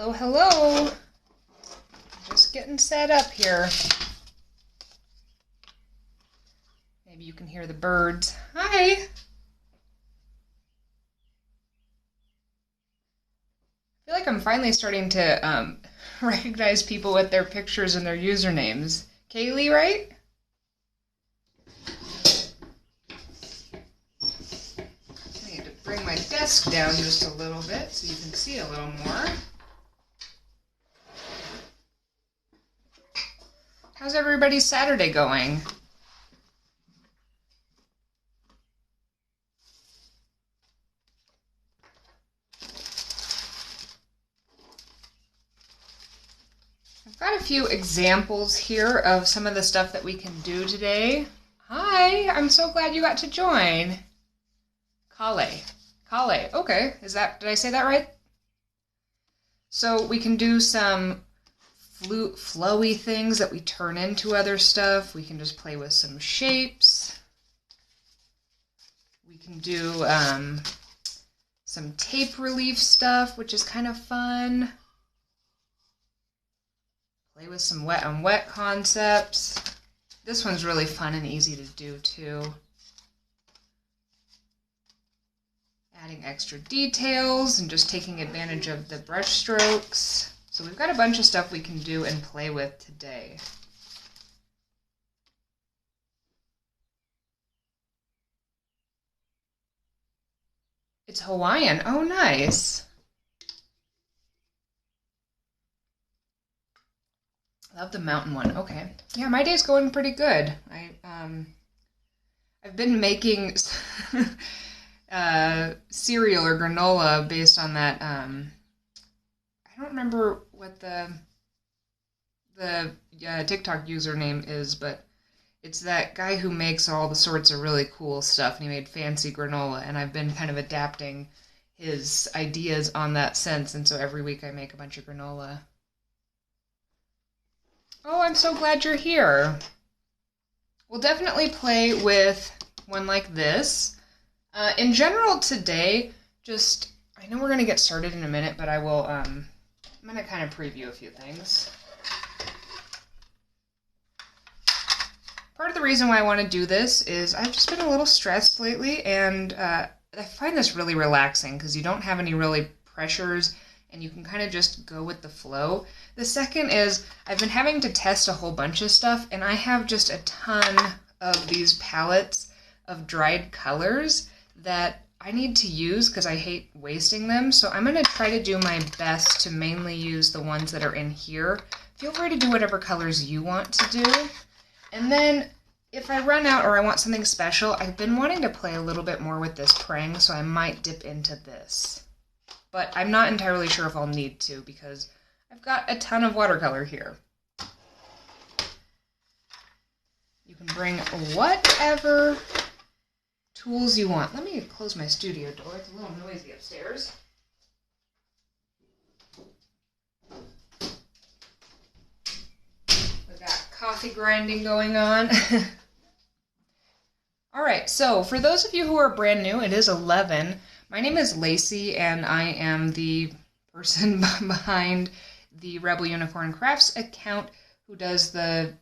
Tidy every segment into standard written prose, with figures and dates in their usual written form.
Hello, hello. Just getting set up here. Maybe you can hear the birds. Hi. I feel like I'm finally starting to recognize people with their pictures and their usernames. Kaylee, right? I need to bring my desk down just a little bit so you can see a little more. How's everybody's Saturday going? I've got a few examples here of some of the stuff that we can do today. Hi, I'm so glad you got to join. Kale. Okay, did I say that right? So we can do some flowy things that we turn into other stuff. We can just play with some shapes. We can do some tape relief stuff, which is kind of fun. Play with some wet on wet concepts. This one's really fun and easy to do too. Adding extra details and just taking advantage of the brush strokes. So we've got a bunch of stuff we can do and play with today. It's Hawaiian. Oh, nice. Love the mountain one. Okay. Yeah, my day's going pretty good. I've been making cereal or granola based on that. I don't remember what the TikTok username is, but it's that guy who makes all the sorts of really cool stuff, and he made fancy granola, and I've been kind of adapting his ideas on that sense, and so every week I make a bunch of granola. Oh, I'm so glad you're here. We'll definitely play with one like this. In general today, I know we're going to get started in a minute, but I'm going to kind of preview a few things. Part of the reason why I want to do this is I've just been a little stressed lately, and I find this really relaxing because you don't have any really pressures and you can kind of just go with the flow. The second is I've been having to test a whole bunch of stuff, and I have just a ton of these palettes of dried colors that I need to use because I hate wasting them. So I'm going to try to do my best to mainly use the ones that are in here. Feel free to do whatever colors you want to do. And then if I run out or I want something special, I've been wanting to play a little bit more with this prang, so I might dip into this. But I'm not entirely sure if I'll need to because I've got a ton of watercolor here. You can bring whatever tools you want. Let me close my studio door. It's a little noisy upstairs. We've got coffee grinding going on. All right, so for those of you who are brand new, it is 11. My name is Lacey, and I am the person behind the Rebel Unicorn Crafts account who does the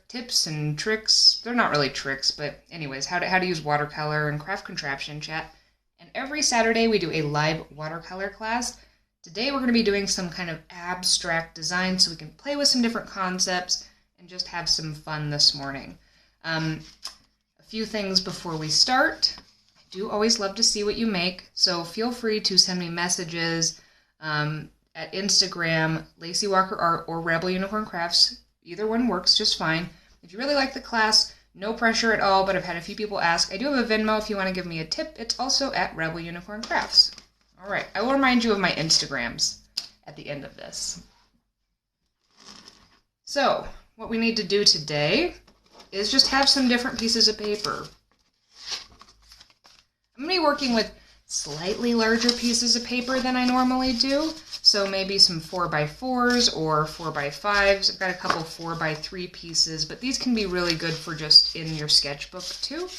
tips and tricks. They're not really tricks, but anyways, how to use watercolor and craft contraption chat. And every Saturday we do a live watercolor class. Today we're going to be doing some kind of abstract design so we can play with some different concepts and just have some fun this morning. A few things before we start. I do always love to see what you make, so feel free to send me messages at Instagram, Lacey Walker Art or Rebel Unicorn Crafts. Either one works just fine. If you really like the class, no pressure at all, but I've had a few people ask. I do have a Venmo if you want to give me a tip. It's also at Rebel Unicorn Crafts. All right, I will remind you of my Instagrams at the end of this. So, what we need to do today is just have some different pieces of paper. I'm going to be working with slightly larger pieces of paper than I normally do. So maybe some 4x4s or 4x5s. I've got a couple 4x3 pieces, but these can be really good for just in your sketchbook too.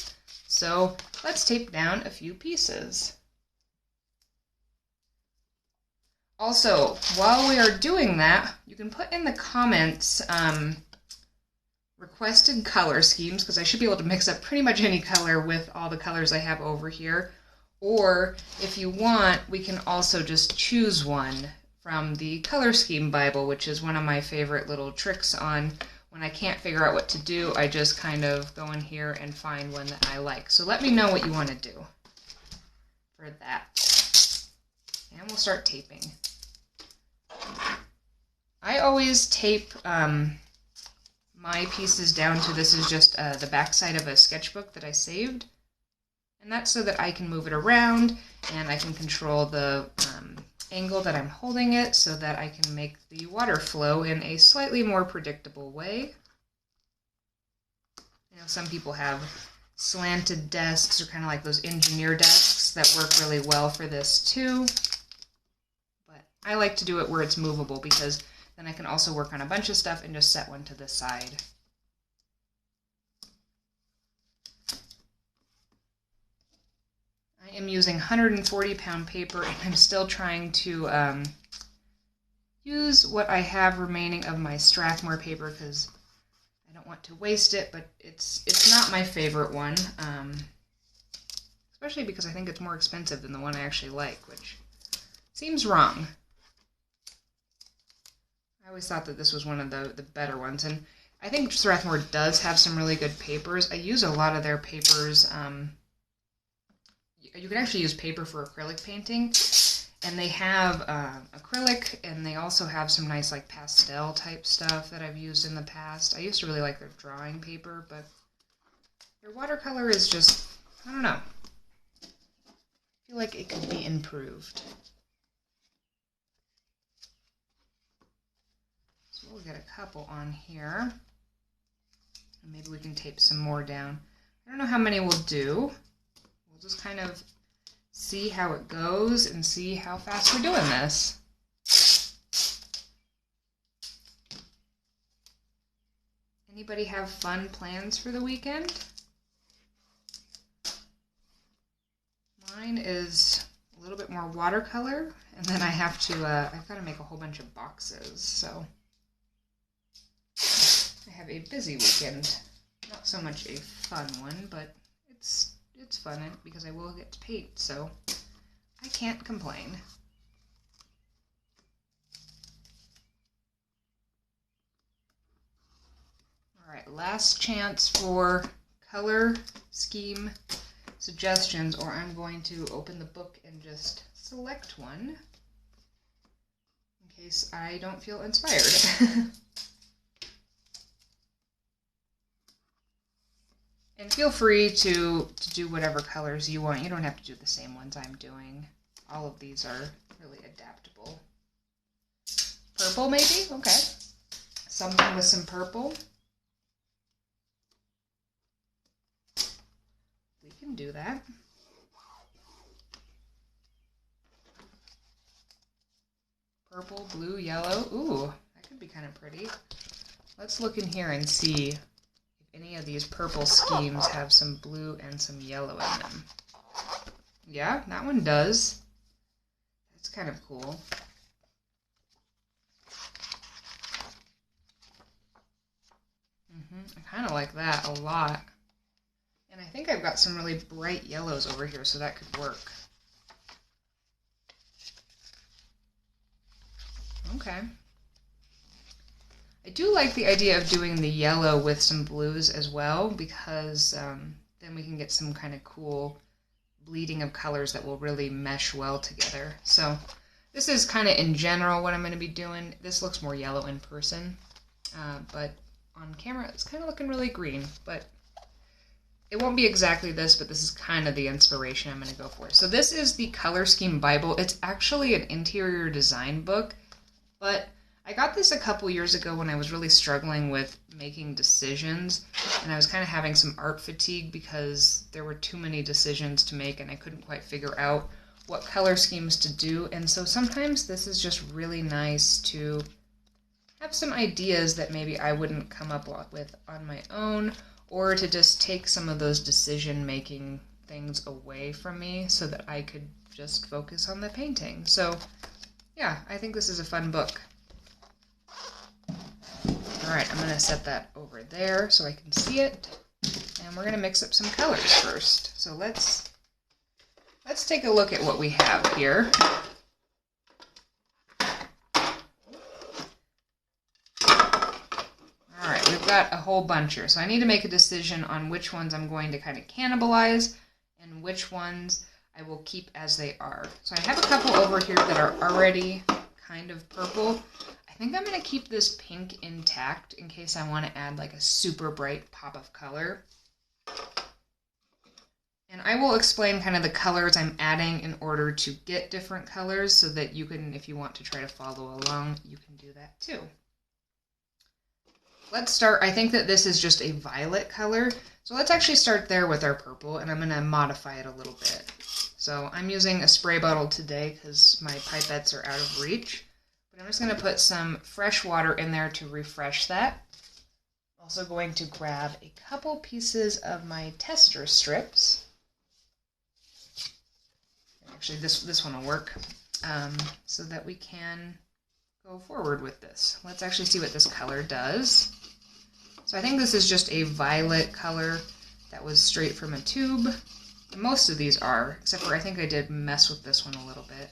So let's tape down a few pieces. Also, while we are doing that, you can put in the comments requested color schemes, because I should be able to mix up pretty much any color with all the colors I have over here. Or if you want, we can also just choose one from the Color Scheme Bible, which is one of my favorite little tricks on when I can't figure out what to do. I just kind of go in here and find one that I like. So let me know what you want to do for that. And we'll start taping. I always tape my pieces down to, this is just the back side of a sketchbook that I saved. And that's so that I can move it around and I can control the angle that I'm holding it so that I can make the water flow in a slightly more predictable way. You know, some people have slanted desks or kind of like those engineer desks that work really well for this too. But I like to do it where it's movable, because then I can also work on a bunch of stuff and just set one to the side. I am using 140-pound paper, and I'm still trying to use what I have remaining of my Strathmore paper, because I don't want to waste it, but it's not my favorite one, especially because I think it's more expensive than the one I actually like, which seems wrong. I always thought that this was one of the better ones, and I think Strathmore does have some really good papers. I use a lot of their papers. You can actually use paper for acrylic painting, and they have acrylic, and they also have some nice like pastel type stuff that I've used in the past. I used to really like their drawing paper, but their watercolor is just, I don't know. I feel like it could be improved. So we'll get a couple on here, and maybe we can tape some more down. I don't know how many we'll do. We'll just kind of see how it goes and see how fast we're doing this. Anybody have fun plans for the weekend? Mine is a little bit more watercolor, and then I have to, I've got to make a whole bunch of boxes, so I have a busy weekend. Not so much a fun one, but it's fun because I will get to paint, so I can't complain. Alright, last chance for color scheme suggestions, or I'm going to open the book and just select one in case I don't feel inspired. And feel free to do whatever colors you want. You don't have to do the same ones I'm doing. All of these are really adaptable. Purple, maybe? Okay. Something with some purple. We can do that. Purple, blue, yellow. Ooh, that could be kind of pretty. Let's look in here and see any of these purple schemes have some blue and some yellow in them. Yeah, that one does. That's kind of cool. I kind of like that a lot. And I think I've got some really bright yellows over here, so that could work. Okay. I do like the idea of doing the yellow with some blues as well, because then we can get some kind of cool bleeding of colors that will really mesh well together. So this is kind of in general what I'm going to be doing. This looks more yellow in person, but on camera it's kind of looking really green, but it won't be exactly this, but this is kind of the inspiration I'm going to go for. So this is the Color Scheme Bible. It's actually an interior design book, but I got this a couple years ago when I was really struggling with making decisions, and I was kind of having some art fatigue because there were too many decisions to make and I couldn't quite figure out what color schemes to do. And so sometimes this is just really nice to have some ideas that maybe I wouldn't come up with on my own, or to just take some of those decision-making things away from me so that I could just focus on the painting. So yeah, I think this is a fun book. Alright, I'm going to set that over there so I can see it. And we're going to mix up some colors first. So let's take a look at what we have here. Alright, we've got a whole bunch here. So I need to make a decision on which ones I'm going to kind of cannibalize and which ones I will keep as they are. So I have a couple over here that are already kind of purple. I think I'm going to keep this pink intact in case I want to add like a super bright pop of color. And I will explain kind of the colors I'm adding in order to get different colors so that you can, if you want to try to follow along, you can do that too. Let's start, I think that this is just a violet color. So let's actually start there with our purple, and I'm going to modify it a little bit. So I'm using a spray bottle today because my pipettes are out of reach. But I'm just going to put some fresh water in there to refresh that. Also going to grab a couple pieces of my tester strips. Actually, this one will work, so that we can go forward with this. Let's actually see what this color does. So I think this is just a violet color that was straight from a tube. Most of these are, except for I think I did mess with this one a little bit.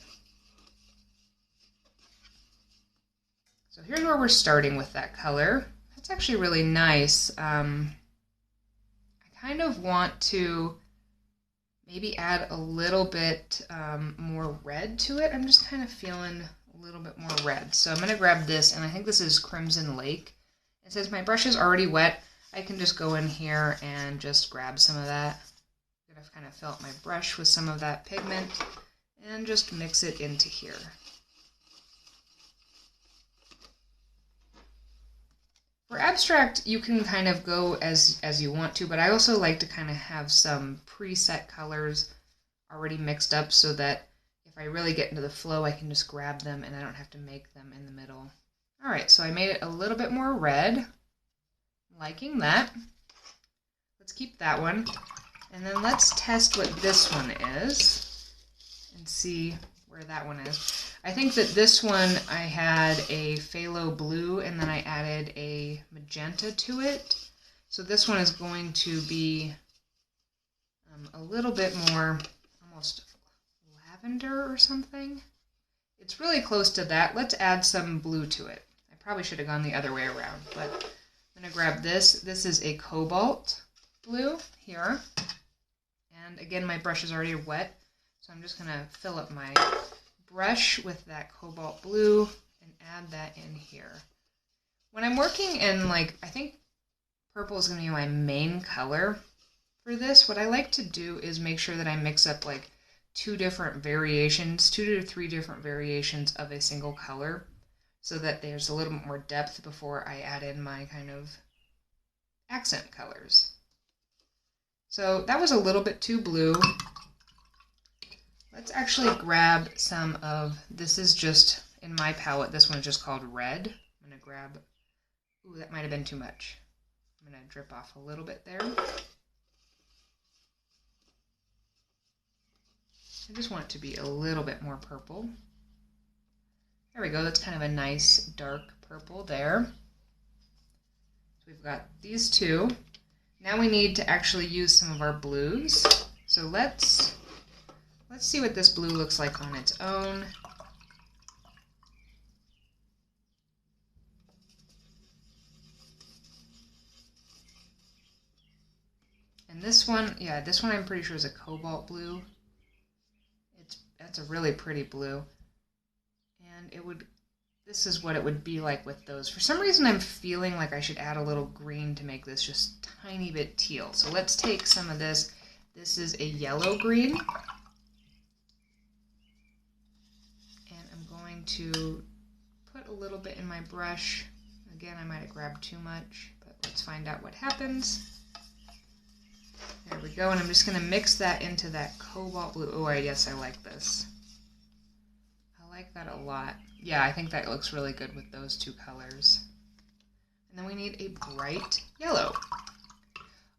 So here's where we're starting with that color. That's actually really nice. I kind of want to maybe add a little bit more red to it. I'm just kind of feeling a little bit more red. So I'm going to grab this, and I think this is Crimson Lake. And since my brush is already wet, I can just go in here and just grab some of that. I'm going to kind of fill up my brush with some of that pigment and just mix it into here. For abstract, you can kind of go as you want to, but I also like to kind of have some preset colors already mixed up so that if I really get into the flow, I can just grab them and I don't have to make them in the middle. Alright, so I made it a little bit more red. I'm liking that. Let's keep that one. And then let's test what this one is and see where that one is. I think that this one I had a phthalo blue and then I added a magenta to it. So this one is going to be a little bit more almost lavender or something. It's really close to that. Let's add some blue to it. I probably should have gone the other way around, but I'm going to grab this. This is a cobalt blue here. And again, my brush is already wet, so I'm just going to fill up my brush with that cobalt blue and add that in here. When I'm working in, like, I think purple is going to be my main color for this, what I like to do is make sure that I mix up like 2 to 3 different variations of a single color so that there's a little bit more depth before I add in my kind of accent colors. So that was a little bit too blue. Let's actually grab some of, this is just, in my palette, this one is just called red. I'm going to grab, ooh, that might have been too much. I'm going to drip off a little bit there. I just want it to be a little bit more purple. There we go, that's kind of a nice dark purple there. So we've got these 2. Now we need to actually use some of our blues. So let's see what this blue looks like on its own. And this one, yeah, this one I'm pretty sure is a cobalt blue. That's a really pretty blue. And this is what it would be like with those. For some reason I'm feeling like I should add a little green to make this just a tiny bit teal. So let's take some of this. This is a yellow green. To put a little bit in my brush. Again, I might have grabbed too much, but let's find out what happens. There we go, and I'm just going to mix that into that cobalt blue. Oh, yes, I like this. I like that a lot. Yeah, I think that looks really good with those 2 colors. And then we need a bright yellow.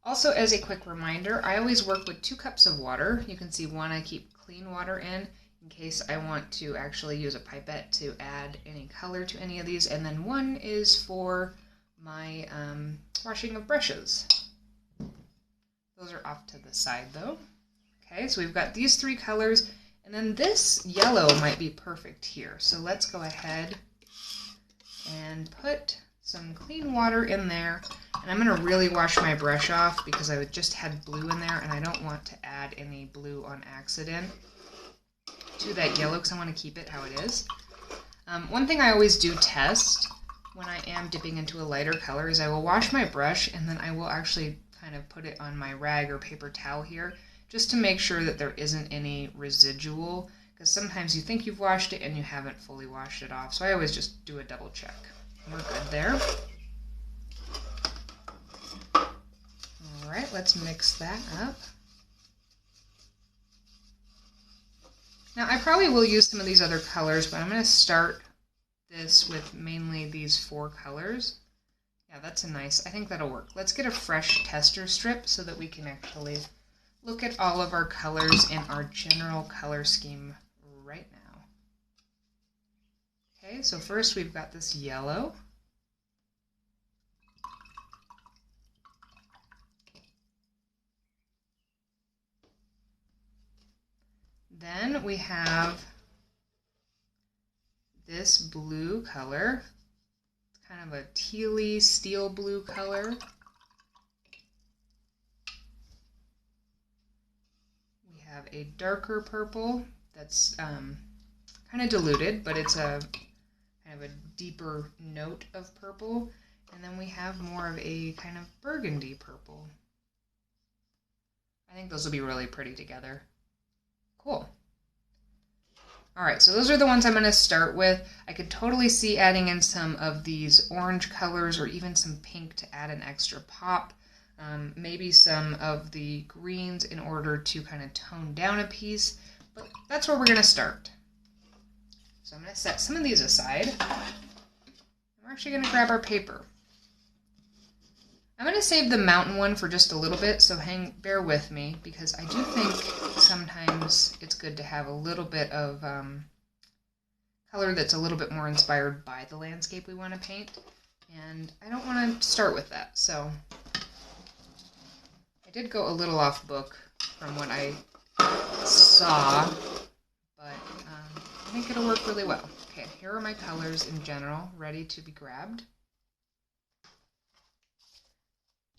Also, as a quick reminder, I always work with 2 cups of water. You can see one I keep clean water in, in case I want to actually use a pipette to add any color to any of these. And then one is for my washing of brushes. Those are off to the side though. Okay, so we've got these three colors, and then this yellow might be perfect here. So let's go ahead and put some clean water in there. And I'm going to really wash my brush off because I just had blue in there, and I don't want to add any blue on accident to that yellow because I want to keep it how it is. One thing I always do test when I am dipping into a lighter color is I will wash my brush, and then I will actually kind of put it on my rag or paper towel here just to make sure that there isn't any residual, because sometimes you think you've washed it and you haven't fully washed it off. So I always just do a double check. We're good there. All right, let's mix that up. Now I probably will use some of these other colors, but I'm going to start this with mainly these four colors. Yeah, that's a nice, I think that'll work. Let's get a fresh tester strip so that we can actually look at all of our colors in our general color scheme right now. Okay, so first we've got this yellow. Then we have this blue color. It's kind of a tealy steel blue color. We have a darker purple that's kind of diluted, but it's a kind of a deeper note of purple. And then we have more of a kind of burgundy purple. I think those will be really pretty together. Cool. All right, so those are the ones I'm going to start with. I could totally see adding in some of these orange colors or even some pink to add an extra pop. Maybe some of the greens in order to kind of tone down a piece, but that's where we're going to start. So I'm going to set some of these aside. We're actually going to grab our paper. I'm going to save the mountain one for just a little bit, so bear with me, because I do think sometimes it's good to have a little bit of color that's a little bit more inspired by the landscape we want to paint, and I don't want to start with that. So I did go a little off book from what I saw, but I think it'll work really well. Okay, here are my colors in general, ready to be grabbed.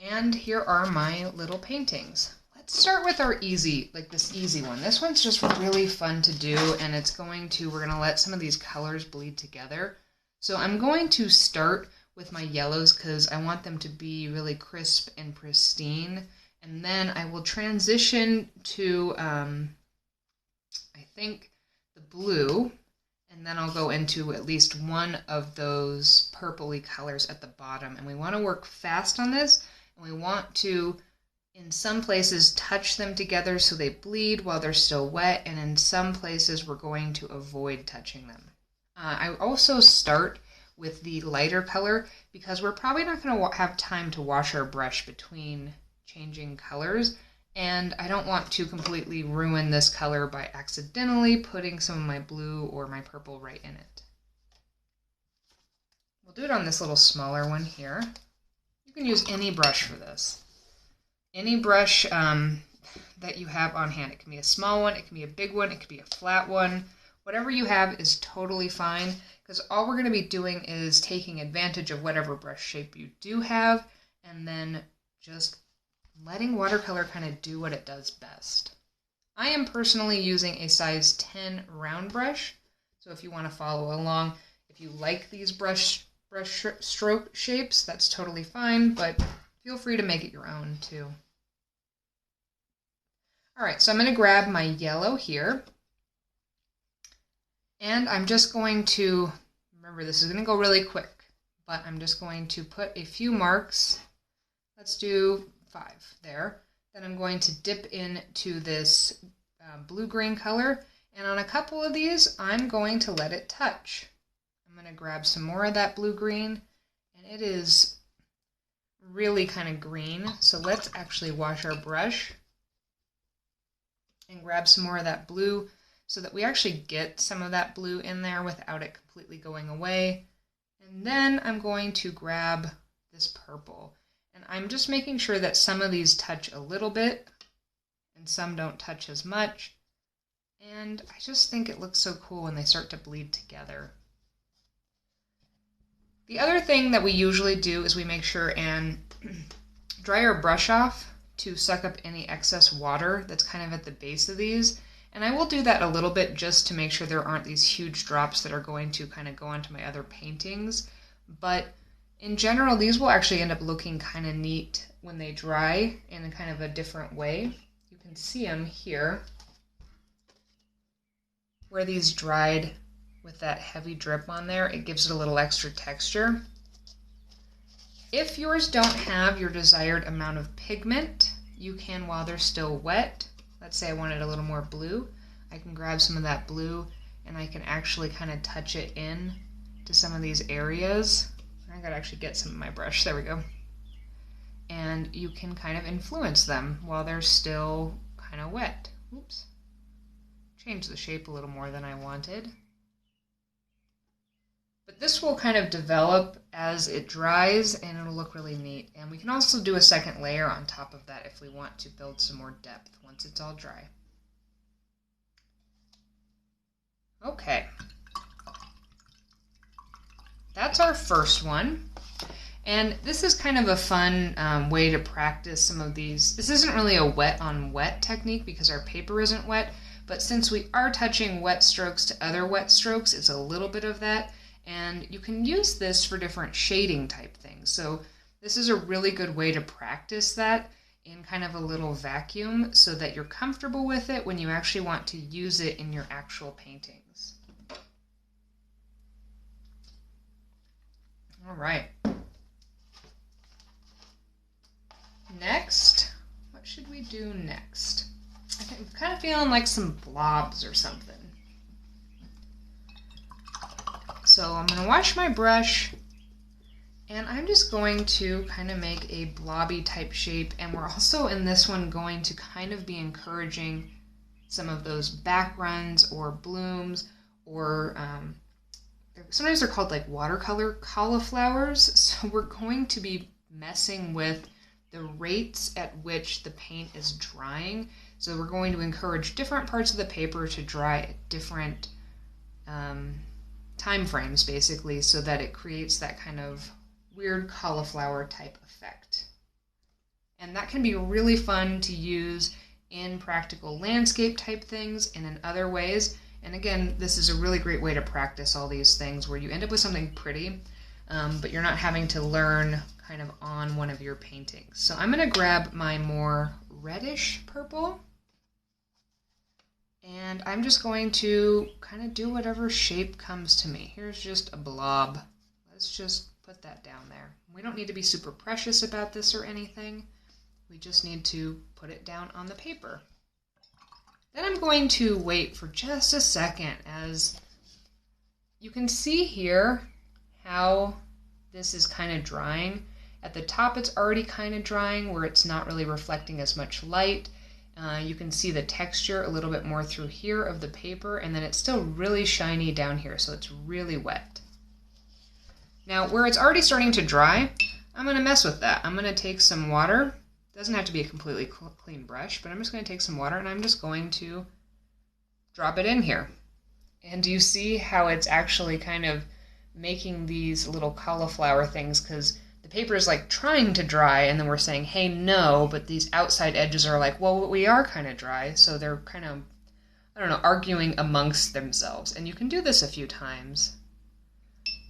And here are my little paintings. Let's start with our easy, like this easy one. This one's just really fun to do, and we're going to let some of these colors bleed together. So I'm going to start with my yellows because I want them to be really crisp and pristine. And then I will transition to, I think, the blue. And then I'll go into at least one of those purpley colors at the bottom. And we want to work fast on this. And we want to, in some places, touch them together so they bleed while they're still wet. And in some places, we're going to avoid touching them. I also start with the lighter color because we're probably not going to have time to wash our brush between changing colors. And I don't want to completely ruin this color by accidentally putting some of my blue or my purple right in it. We'll do it on this little smaller one here. You can use any brush for this. Any brush that you have on hand. It can be a small one, it can be a big one, it can be a flat one. Whatever you have is totally fine, because all we're going to be doing is taking advantage of whatever brush shape you do have, and then just letting watercolor kind of do what it does best. I am personally using a size 10 round brush, so if you want to follow along, if you like these brush stroke shapes, that's totally fine, but feel free to make it your own too. Alright, so I'm going to grab my yellow here, and I'm just going to, remember this is going to go really quick, but I'm just going to put a few marks. Let's do 5 there. Then I'm going to dip into this blue-green color, and on a couple of these, I'm going to let it touch. I'm going to grab some more of that blue-green, and it is really kind of green, so let's actually wash our brush and grab some more of that blue so that we actually get some of that blue in there without it completely going away. And then I'm going to grab this purple. And I'm just making sure that some of these touch a little bit and some don't touch as much. And I just think it looks so cool when they start to bleed together. The other thing that we usually do is we make sure and dry our brush off to suck up any excess water that's kind of at the base of these. And I will do that a little bit just to make sure there aren't these huge drops that are going to kind of go onto my other paintings. But in general, these will actually end up looking kind of neat when they dry in a kind of a different way. You can see them here where these dried with that heavy drip on there. It gives it a little extra texture. If yours don't have your desired amount of pigment, you can, while they're still wet, let's say I wanted a little more blue, I can grab some of that blue and I can actually kind of touch it in to some of these areas. I gotta actually get some of my brush, there we go. And you can kind of influence them while they're still kind of wet. Oops. Change the shape a little more than I wanted. But this will kind of develop as it dries and it'll look really neat. And we can also do a second layer on top of that if we want to build some more depth once it's all dry. Okay. That's our first one. And this is kind of a fun way to practice some of these. This isn't really a wet on wet technique because our paper isn't wet, but since we are touching wet strokes to other wet strokes, it's a little bit of that. And you can use this for different shading type things. So this is a really good way to practice that in kind of a little vacuum so that you're comfortable with it when you actually want to use it in your actual paintings. All right. Next, what should we do next? I'm kind of feeling like some blobs or something. So I'm going to wash my brush and I'm just going to kind of make a blobby type shape, and we're also in this one going to kind of be encouraging some of those backgrounds or blooms, or sometimes they're called like watercolor cauliflowers. So we're going to be messing with the rates at which the paint is drying. So we're going to encourage different parts of the paper to dry at different time frames, basically, so that it creates that kind of weird cauliflower type effect. And that can be really fun to use in practical landscape type things and in other ways. And again, this is a really great way to practice all these things where you end up with something pretty, but you're not having to learn kind of on one of your paintings. So I'm going to grab my more reddish purple, and I'm just going to kind of do whatever shape comes to me. Here's just a blob. Let's just put that down there. We don't need to be super precious about this or anything. We just need to put it down on the paper. Then I'm going to wait for just a second. As you can see here how this is kind of drying. At the top it's already kind of drying where it's not really reflecting as much light. You can see the texture a little bit more through here of the paper, and then it's still really shiny down here, so it's really wet. Now where it's already starting to dry, I'm going to mess with that. I'm going to take some water. It doesn't have to be a completely clean brush, but I'm just going to take some water and I'm just going to drop it in here. And do you see how it's actually kind of making these little cauliflower things, because the paper is like trying to dry and then we're saying, hey, no, but these outside edges are like, well, we are kind of dry. So they're kind of, I don't know, arguing amongst themselves. And you can do this a few times.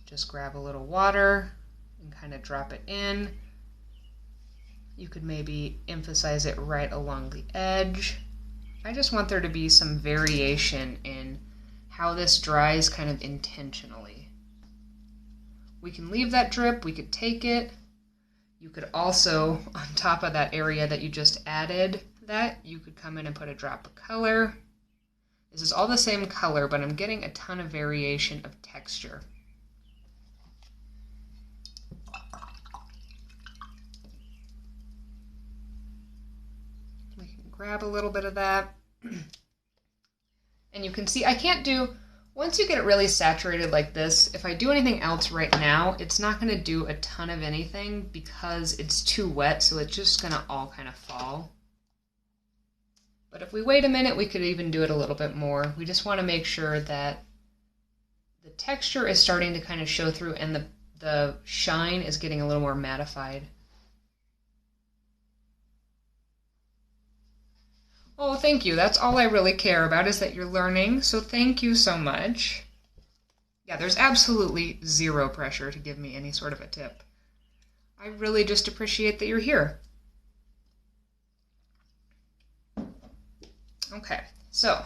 Just grab a little water and kind of drop it in. You could maybe emphasize it right along the edge. I just want there to be some variation in how this dries kind of intentionally. We can leave that drip, we could take it. You could also, on top of that area that you just added that, you could come in and put a drop of color. This is all the same color, but I'm getting a ton of variation of texture. We can grab a little bit of that. And And you can see I can't do, once you get it really saturated like this, if I do anything else right now, it's not going to do a ton of anything because it's too wet, so it's just going to all kind of fall. But if we wait a minute, we could even do it a little bit more. We just want to make sure that the texture is starting to kind of show through and the shine is getting a little more mattified. Oh, thank you. That's all I really care about, is that you're learning, so thank you so much. Yeah, there's absolutely zero pressure to give me any sort of a tip. I really just appreciate that you're here. Okay, so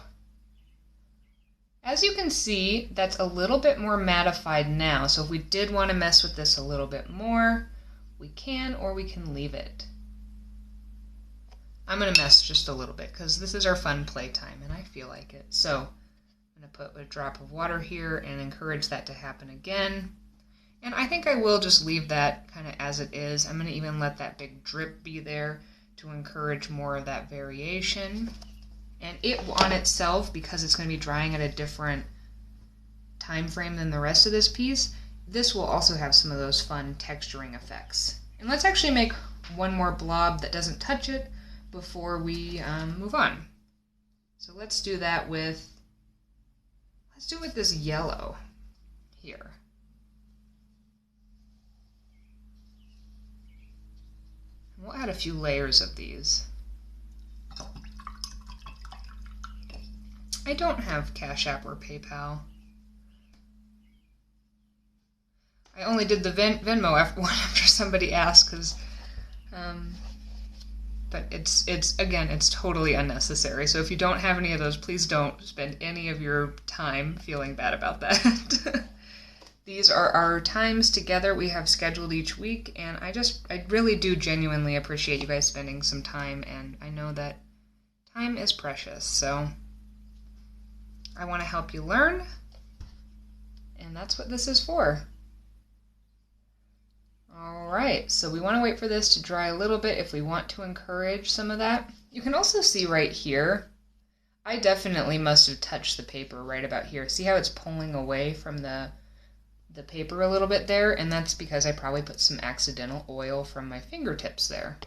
as you can see, that's a little bit more mattified now. So if we did want to mess with this a little bit more, we can, or we can leave it. I'm going to mess just a little bit because this is our fun playtime and I feel like it. So I'm going to put a drop of water here and encourage that to happen again. And I think I will just leave that kind of as it is. I'm going to even let that big drip be there to encourage more of that variation. And it on itself, because it's going to be drying at a different time frame than the rest of this piece, this will also have some of those fun texturing effects. And let's actually make one more blob that doesn't touch it before we move on. So let's do that with, this yellow here. And we'll add a few layers of these. I don't have Cash App or PayPal. I only did the Venmo after somebody asked, because, but it's totally unnecessary. So if you don't have any of those, please don't spend any of your time feeling bad about that. These are our times together we have scheduled each week, and I really do genuinely appreciate you guys spending some time, and I know that time is precious, so I want to help you learn, and that's what this is for. Alright, so we want to wait for this to dry a little bit if we want to encourage some of that. You can also see right here, I definitely must have touched the paper right about here. See how it's pulling away from the paper a little bit there? And that's because I probably put some accidental oil from my fingertips there.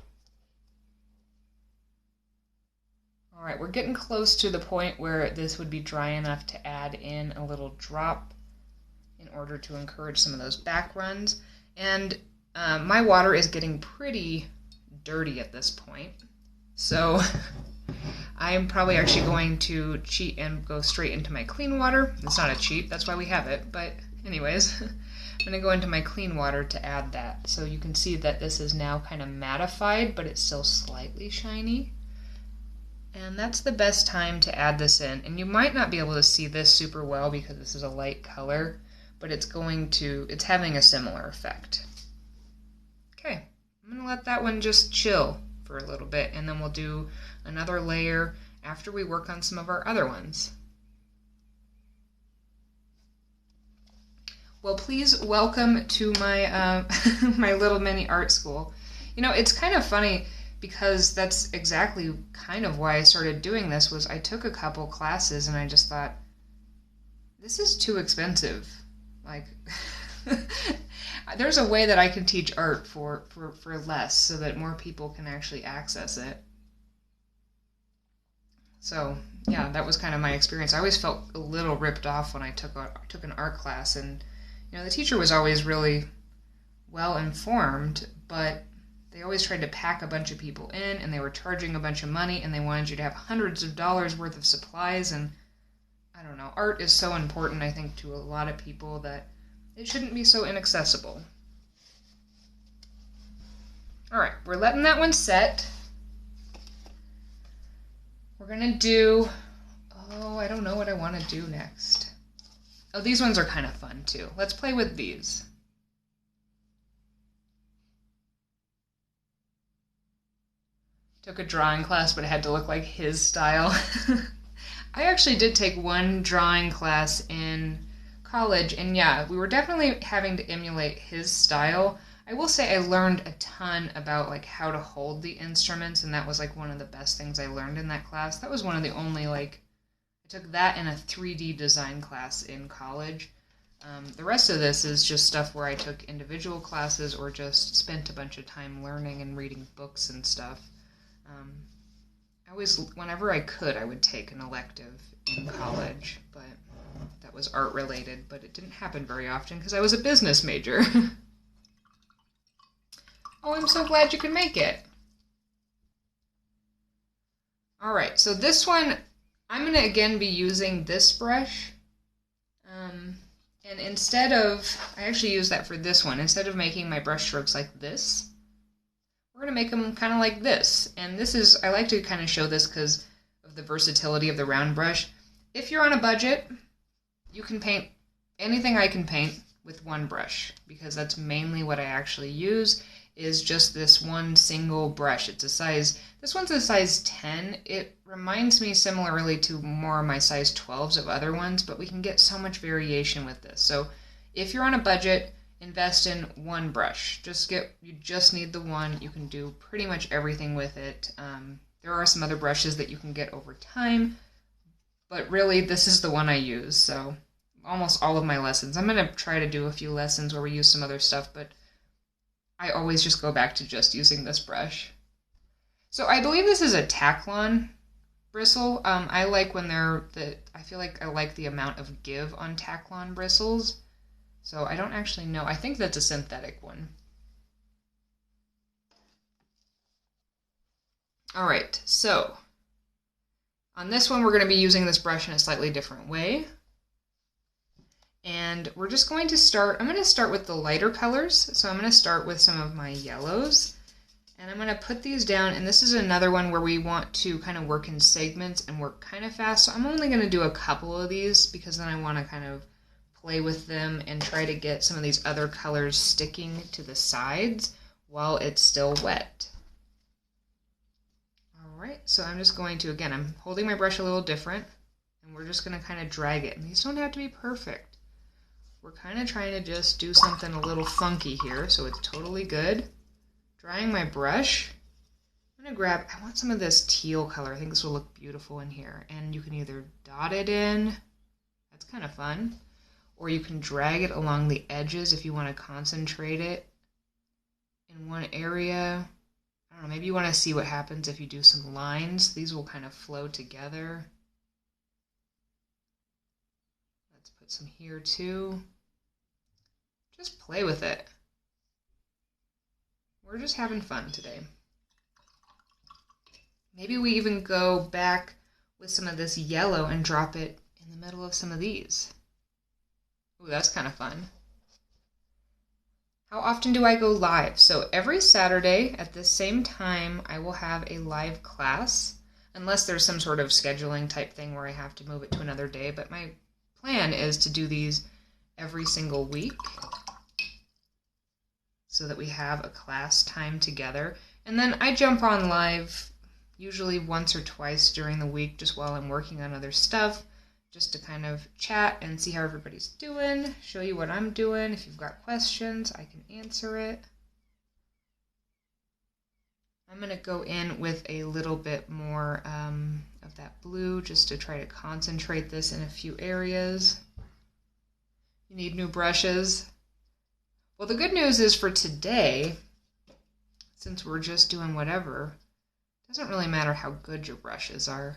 Alright, we're getting close to the point where this would be dry enough to add in a little drop in order to encourage some of those back runs. And my water is getting pretty dirty at this point, so I'm probably actually going to cheat and go straight into my clean water. It's not a cheat, that's why we have it, but anyways, I'm going to go into my clean water to add that. So you can see that this is now kind of mattified, but it's still slightly shiny. And that's the best time to add this in. And you might not be able to see this super well because this is a light color, but it's having a similar effect. Okay, I'm going to let that one just chill for a little bit, and then we'll do another layer after we work on some of our other ones. Well, please welcome to my my little mini art school. You know, it's kind of funny, because that's exactly kind of why I started doing this. Was I took a couple classes and I just thought, this is too expensive. Like, there's a way that I can teach art for less so that more people can actually access it. So yeah, that was kind of my experience. I always felt a little ripped off when I took an art class, and you know, the teacher was always really well informed, but they always tried to pack a bunch of people in, and they were charging a bunch of money, and they wanted you to have hundreds of dollars worth of supplies. And I don't know, art is so important, I think, to a lot of people that it shouldn't be so inaccessible. Alright, we're letting that one set. We're going to do, I don't know what I want to do next. Oh, these ones are kind of fun too. Let's play with these. Took a drawing class, but it had to look like his style. I actually did take one drawing class in college, and yeah, we were definitely having to emulate his style. I will say I learned a ton about like how to hold the instruments, and that was like one of the best things I learned in that class. That was one of the only like I took that in a 3D design class in college. The rest of this is just stuff where I took individual classes or just spent a bunch of time learning and reading books and stuff. I always, whenever I could, I would take an elective in college, but that was art related, but it didn't happen very often because I was a business major. Oh, I'm so glad you could make it. Alright, so this one, I'm going to again be using this brush. And instead of, I actually use that for this one, instead of making my brush strokes like this, we're going to make them kind of like this. And this is, I like to kind of show this because of the versatility of the round brush. If you're on a budget, you can paint anything I can paint with one brush, because that's mainly what I actually use, is just this one single brush. It's a size, this one's a size 10. It reminds me similarly to more of my size 12s of other ones, but we can get so much variation with this. So if you're on a budget, invest in one brush. You just need the one. You can do pretty much everything with it. There are some other brushes that you can get over time, but really this is the one I use. So almost all of my lessons, I'm going to try to do a few lessons where we use some other stuff, but I always just go back to just using this brush. So I believe this is a Taklon bristle. I like when I feel like I like the amount of give on Taklon bristles. So I don't actually know. I think that's a synthetic one. Alright, so on this one we're going to be using this brush in a slightly different way. And we're just going to start, I'm going to start with the lighter colors. So I'm going to start with some of my yellows. And I'm going to put these down, and this is another one where we want to kind of work in segments and work kind of fast. So I'm only going to do a couple of these because then I want to kind of play with them and try to get some of these other colors sticking to the sides while it's still wet. Alright, so I'm just going to, again, I'm holding my brush a little different, and we're just going to kind of drag it. And these don't have to be perfect. We're kind of trying to just do something a little funky here, so it's totally good. Drying my brush, I'm going to grab, I want some of this teal color. I think this will look beautiful in here. And you can either dot it in, that's kind of fun, or you can drag it along the edges if you want to concentrate it in one area. I don't know, maybe you want to see what happens if you do some lines. These will kind of flow together. Let's put some here too. Just play with it. We're just having fun today. Maybe we even go back with some of this yellow and drop it in the middle of some of these. Ooh, that's kind of fun. How often do I go live? So every Saturday at the same time, I will have a live class, unless there's some sort of scheduling type thing where I have to move it to another day. But my plan is to do these every single week so that we have a class time together. And then I jump on live usually once or twice during the week just while I'm working on other stuff, just to kind of chat and see how everybody's doing, show you what I'm doing. If you've got questions, I can answer it. I'm going to go in with a little bit more of that blue just to try to concentrate this in a few areas. You need new brushes. Well, the good news is for today, since we're just doing whatever, it doesn't really matter how good your brushes are.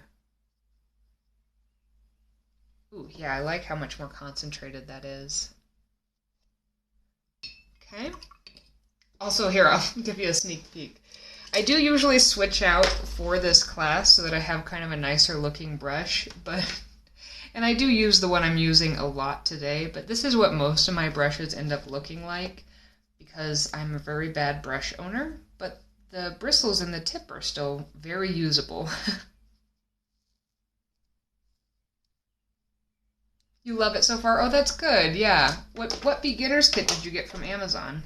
Ooh, yeah, I like how much more concentrated that is. Okay. Also, here, I'll give you a sneak peek. I do usually switch out for this class so that I have kind of a nicer looking brush, and I do use the one I'm using a lot today, but this is what most of my brushes end up looking like because I'm a very bad brush owner, but the bristles and the tip are still very usable. You love it so far? Oh, that's good, yeah. What beginner's kit did you get from Amazon?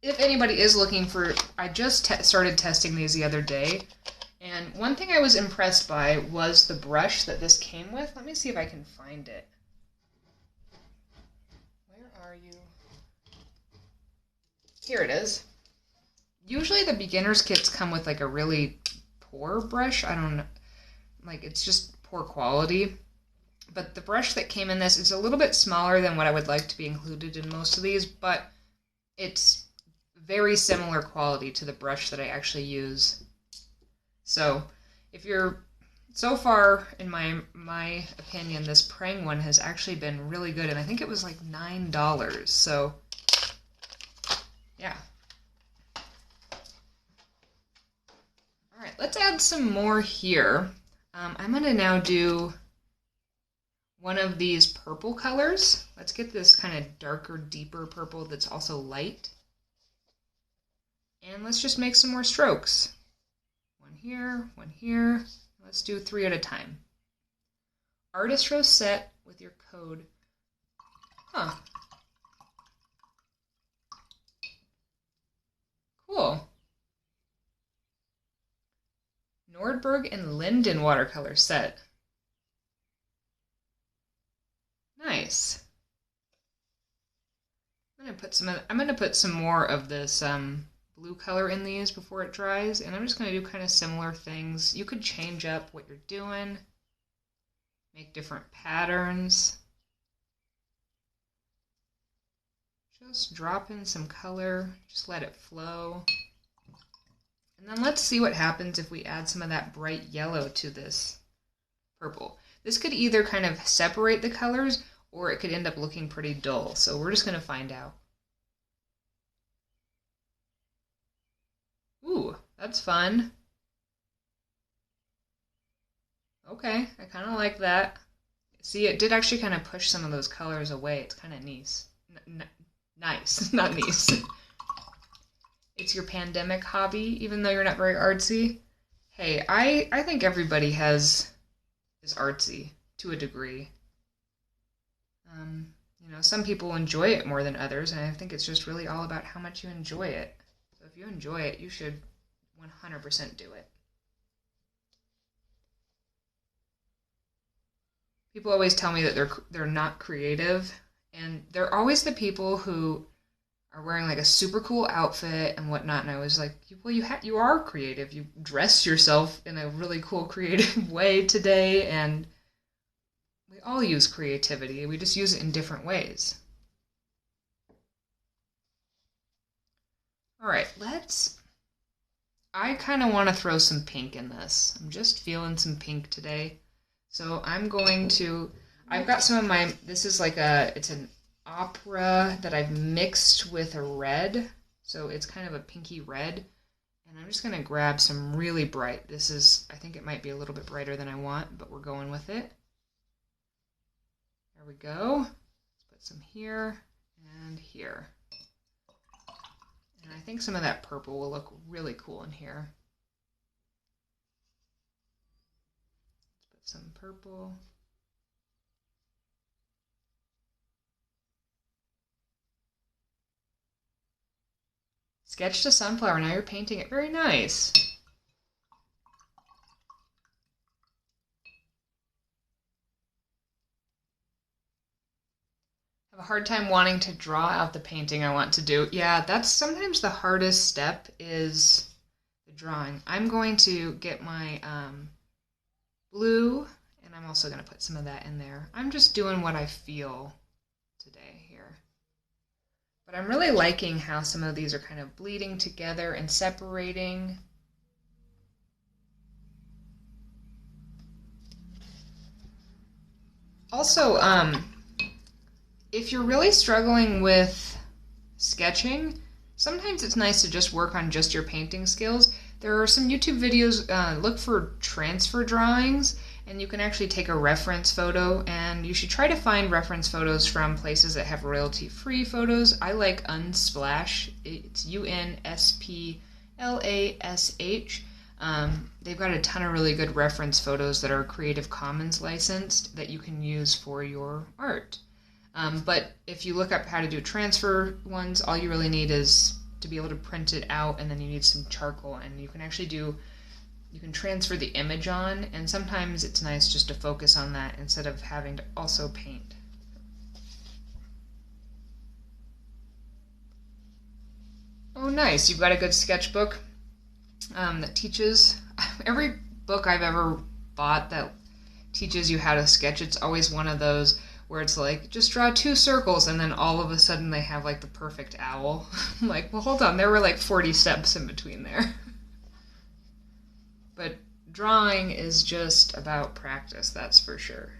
If anybody is looking for, I just started testing these the other day, and one thing I was impressed by was the brush that this came with. Let me see if I can find it. Where are you? Here it is. Usually the beginner's kits come with like a really poor brush. I don't know. like it's just poor quality. But the brush that came in this is a little bit smaller than what I would like to be included in most of these, but it's very similar quality to the brush that I actually use. So if you're, so far in my opinion, this Prang one has actually been really good, and I think it was like $9. So yeah. All right, let's add some more here. I'm gonna now do one of these purple colors. Let's get this kind of darker, deeper purple that's also light. And let's just make some more strokes. One here, one here. Let's do 3 at a time. Artist row set with your code. Huh. Cool. Nordberg and Linden watercolor set. Nice. I'm gonna put some more of this blue color in these before it dries, and I'm just gonna do kind of similar things. You could change up what you're doing, make different patterns. Just drop in some color, just let it flow. And then let's see what happens if we add some of that bright yellow to this purple. This could either kind of separate the colors, or it could end up looking pretty dull. So we're just gonna find out. Ooh, that's fun. Okay, I kind of like that. See, it did actually kind of push some of those colors away. It's kind of nice. Nice, not nice. It's your pandemic hobby, even though you're not very artsy. Hey, I think everybody is artsy to a degree. You know, some people enjoy it more than others, and I think it's just really all about how much you enjoy it. So if you enjoy it, you should 100% do it. People always tell me that they're not creative, and they're always the people who are wearing like a super cool outfit and whatnot. And I was like, well, you are creative. You dress yourself in a really cool, creative way today, and we all use creativity. We just use it in different ways. All right, I kind of want to throw some pink in this. I'm just feeling some pink today. So I've got some of this is like it's an opera that I've mixed with a red. So it's kind of a pinky red. And I'm just going to grab some really bright. I think it might be a little bit brighter than I want, but we're going with it. There we go. Let's put some here and here. And I think some of that purple will look really cool in here. Let's put some purple. Sketched a sunflower, now you're painting it. Very nice. I have a hard time wanting to draw out the painting I want to do. Yeah, that's sometimes the hardest step, is the drawing. I'm going to get my blue, and I'm also going to put some of that in there. I'm just doing what I feel today here. But I'm really liking how some of these are kind of bleeding together and separating. Also, if you're really struggling with sketching, sometimes it's nice to just work on just your painting skills. There are some YouTube videos, look for transfer drawings, and you can actually take a reference photo, and you should try to find reference photos from places that have royalty-free photos. I like Unsplash. It's UNSPLASH. They've got a ton of really good reference photos that are Creative Commons licensed that you can use for your art. But if you look up how to do transfer ones, all you really need is to be able to print it out, and then you need some charcoal, and you can actually you can transfer the image on, and sometimes it's nice just to focus on that instead of having to also paint. Oh, nice. You've got a good sketchbook that teaches. Every book I've ever bot that teaches you how to sketch, it's always one of those where it's like, just draw 2 circles, and then all of a sudden they have like the perfect owl. I'm like, well, hold on, there were like 40 steps in between there. But drawing is just about practice, that's for sure.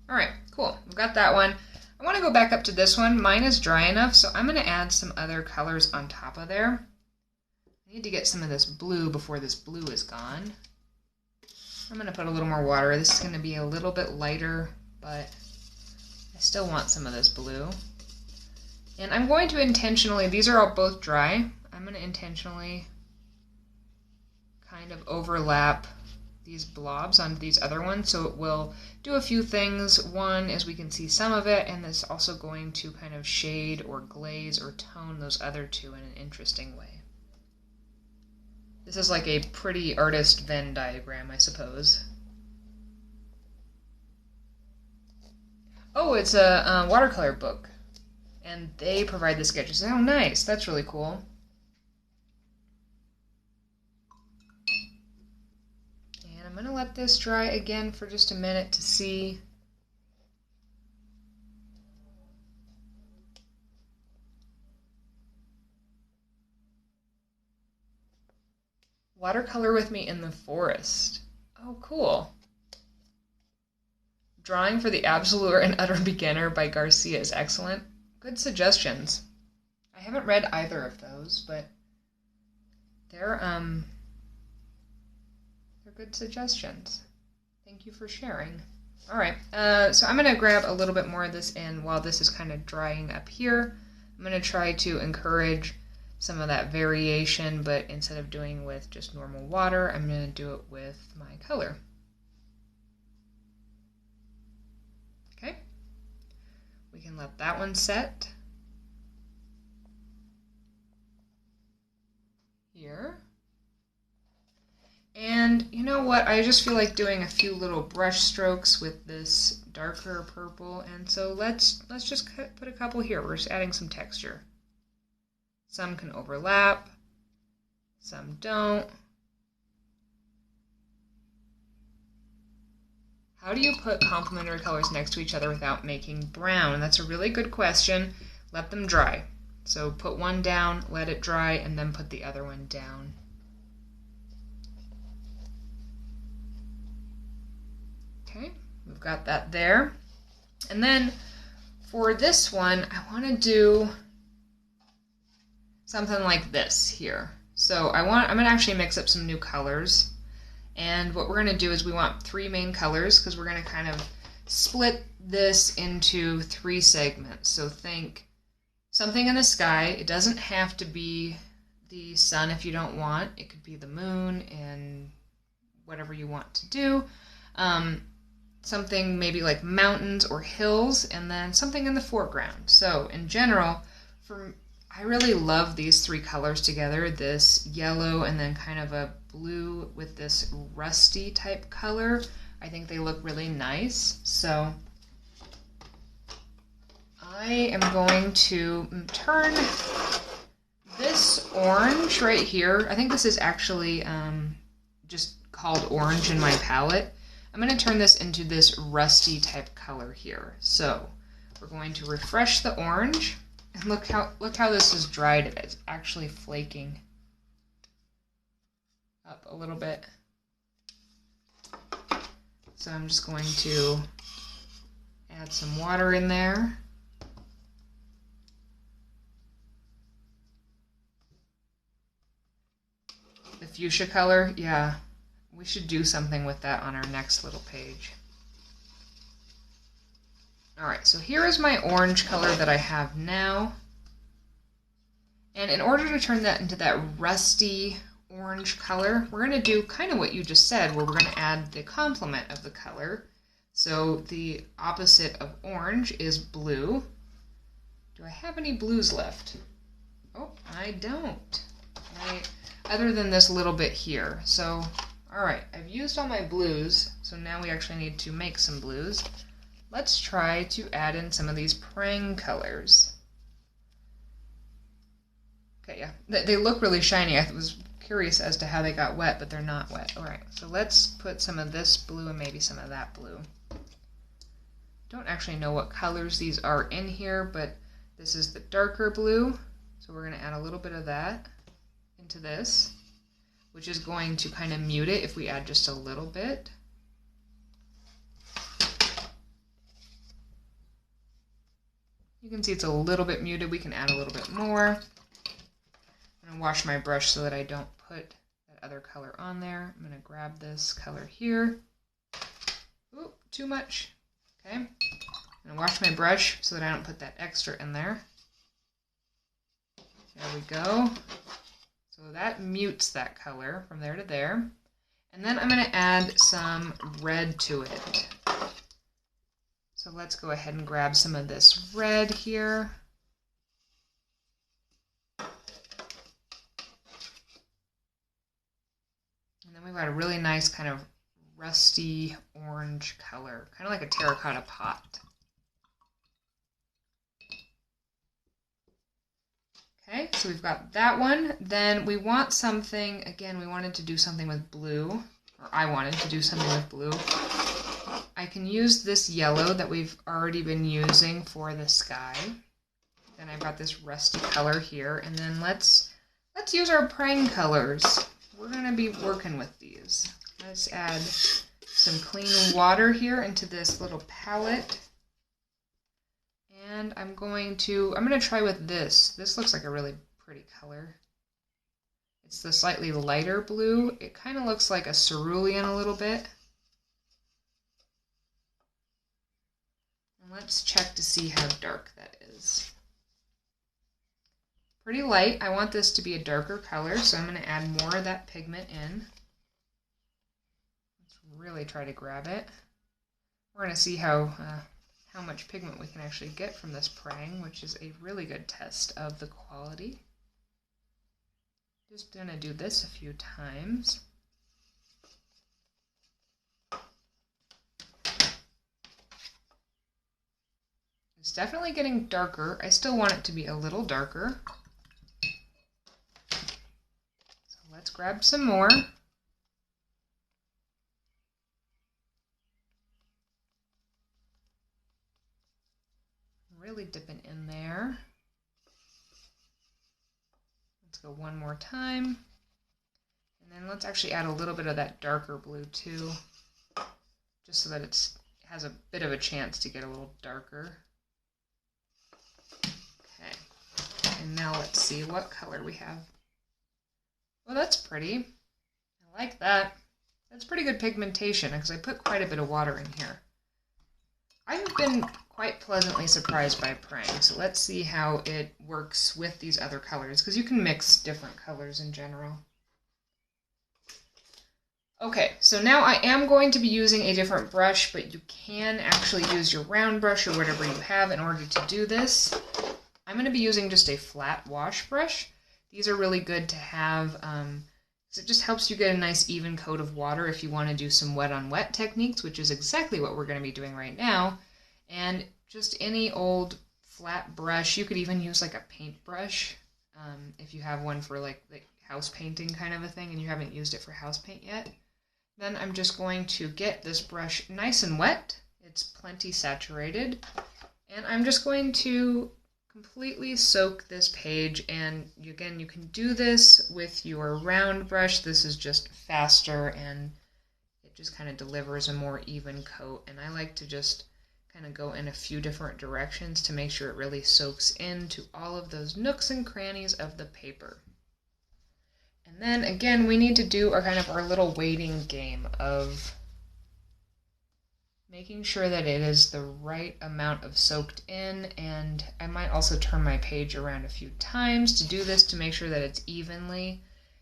Alright, cool. We've got that one. I want to go back up to this one. Mine is dry enough, so I'm going to add some other colors on top of there. I need to get some of this blue before this blue is gone. I'm going to put a little more water. This is going to be a little bit lighter, but I still want some of this blue. And I'm going to intentionally, these are all both dry, I'm going to intentionally kind of overlap these blobs on these other ones, so it will do a few things. One is we can see some of it, and it's also going to kind of shade or glaze or tone those other two in an interesting way. This is like a pretty artist Venn diagram, I suppose. Oh, it's a watercolor book, and they provide the sketches. Oh, nice. That's really cool. And I'm going to let this dry again for just a minute to see. Watercolor with me in the forest. Oh, cool. Drawing for the Absolute and Utter Beginner by Garcia is excellent. Good suggestions. I haven't read either of those, but they're good suggestions. Thank you for sharing. All right, so I'm going to grab a little bit more of this in while this is kind of drying up here. I'm going to try to encourage some of that variation, but instead of doing with just normal water, I'm going to do it with my color. Okay, we can let that one set here. And you know what, I just feel like doing a few little brush strokes with this darker purple, and so let's just put a couple here. We're just adding some texture. Some can overlap, some don't. How do you put complementary colors next to each other without making brown? That's a really good question. Let them dry. So put one down, let it dry, and then put the other one down. Okay, we've got that there. And then for this one, I want to do something like this here. So I'm going to actually mix up some new colors. And what we're going to do is we want 3 main colors because we're going to kind of split this into 3 segments. So think something in the sky. It doesn't have to be the sun if you don't want. It could be the moon and whatever you want to do. Something maybe like mountains or hills, and then something in the foreground. So in general, I really love these 3 colors together, this yellow and then kind of a blue with this rusty type color. I think they look really nice. So I am going to turn this orange right here. I think this is actually just called orange in my palette. I'm going to turn this into this rusty type color here. So we're going to refresh the orange. And look how this is dried. It's actually flaking up a little bit. So I'm just going to add some water in there. The fuchsia color, yeah, we should do something with that on our next little page. Alright, so here is my orange color that I have now. And in order to turn that into that rusty orange color, we're going to do kind of what you just said, where we're going to add the complement of the color. So the opposite of orange is blue. Do I have any blues left? Oh, I don't. Other than this little bit here. So, alright, I've used all my blues, so now we actually need to make some blues. Let's try to add in some of these prang colors. Okay, yeah, they look really shiny. I was curious as to how they got wet, but they're not wet. All right, so let's put some of this blue and maybe some of that blue. Don't actually know what colors these are in here, but this is the darker blue, so we're going to add a little bit of that into this, which is going to kind of mute it if we add just a little bit. You can see it's a little bit muted. We can add a little bit more. I'm going to wash my brush so that I don't put that other color on there. I'm going to grab this color here. Ooh, too much. Okay. I'm going to wash my brush so that I don't put that extra in there. There we go. So that mutes that color from there to there. And then I'm going to add some red to it. So let's go ahead and grab some of this red here. And then we've got a really nice kind of rusty orange color, kind of like a terracotta pot. Okay, so we've got that one. Then we want something, again, we wanted to do something with blue, or I wanted to do something with blue. I can use this yellow that we've already been using for the sky. Then I've got this rusty color here, and then let's use our prang colors. We're going to be working with these. Let's add some clean water here into this little palette. And I'm going to try with this. This looks like a really pretty color. It's the slightly lighter blue. It kind of looks like a cerulean a little bit. And let's check to see how dark that is. Pretty light. I want this to be a darker color, so I'm going to add more of that pigment in. Let's really try to grab it. We're going to see how much pigment we can actually get from this prang, which is a really good test of the quality. Just going to do this a few times. It's definitely getting darker. I still want it to be a little darker. So let's grab some more. Really dipping in there. Let's go one more time. And then let's actually add a little bit of that darker blue too, just so that it has a bit of a chance to get a little darker. Okay, and now let's see what color we have. Well, that's pretty. I like that. That's pretty good pigmentation because I put quite a bit of water in here. I've been quite pleasantly surprised by prang, so let's see how it works with these other colors, because you can mix different colors in general. Okay, so now I am going to be using a different brush, but you can actually use your round brush or whatever you have in order to do this. I'm going to be using just a flat wash brush. These are really good to have, because it just helps you get a nice even coat of water if you want to do some wet on wet techniques, which is exactly what we're going to be doing right now. And just any old flat brush, you could even use like a paintbrush if you have one for like house painting kind of a thing and you haven't used it for house paint yet. Then I'm just going to get this brush nice and wet. It's plenty saturated. And I'm just going to completely soak this page, and again, you can do this with your round brush. This is just faster and it just kind of delivers a more even coat, and I like to just kind of go in a few different directions to make sure it really soaks into all of those nooks and crannies of the paper. And then again, we need to do our little waiting game of making sure that it is the right amount of soaked in, and I might also turn my page around a few times to do this to make sure that it's evenly,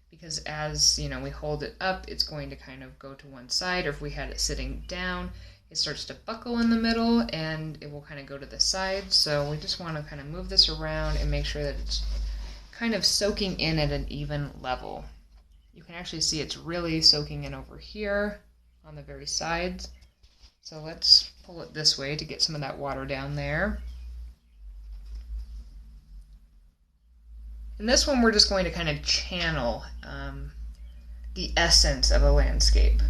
because as we hold it up, it's going to kind of go to one side, or if we had it sitting down, it starts to buckle in the middle and it will kind of go to the side. So we just want to kind of move this around and make sure that it's kind of soaking in at an even level. You can actually see it's really soaking in over here on the very sides. So let's pull it this way to get some of that water down there. In this one, we're just going to kind of channel the essence of a landscape.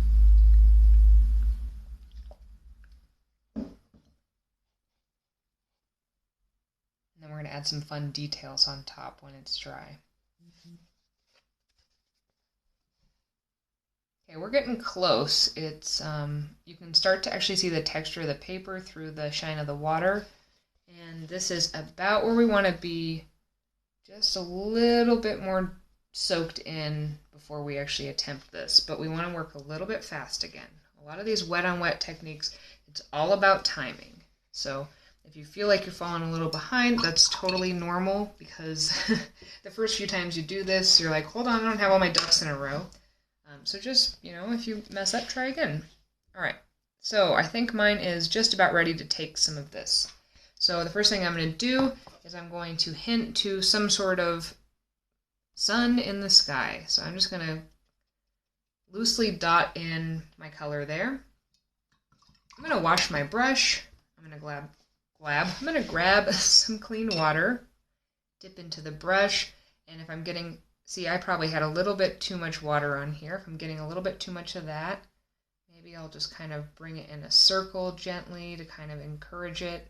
And then we're going to add some fun details on top when it's dry. Okay, we're getting close. It's you can start to actually see the texture of the paper through the shine of the water. And this is about where we want to be, just a little bit more soaked in before we actually attempt this. But we want to work a little bit fast again. A lot of these wet on wet techniques, it's all about timing. So if you feel like you're falling a little behind, that's totally normal, because the first few times you do this, you're like, hold on, I don't have all my ducks in a row. So just, if you mess up, try again. All right, so I think mine is just about ready to take some of this. So the first thing I'm going to do is I'm going to hint to some sort of sun in the sky. So I'm just going to loosely dot in my color there. I'm going to wash my brush. I'm going to grab some clean water, dip into the brush, and if I'm getting, see, I probably had a little bit too much water on here. If I'm getting a little bit too much of that, maybe I'll just kind of bring it in a circle gently to kind of encourage it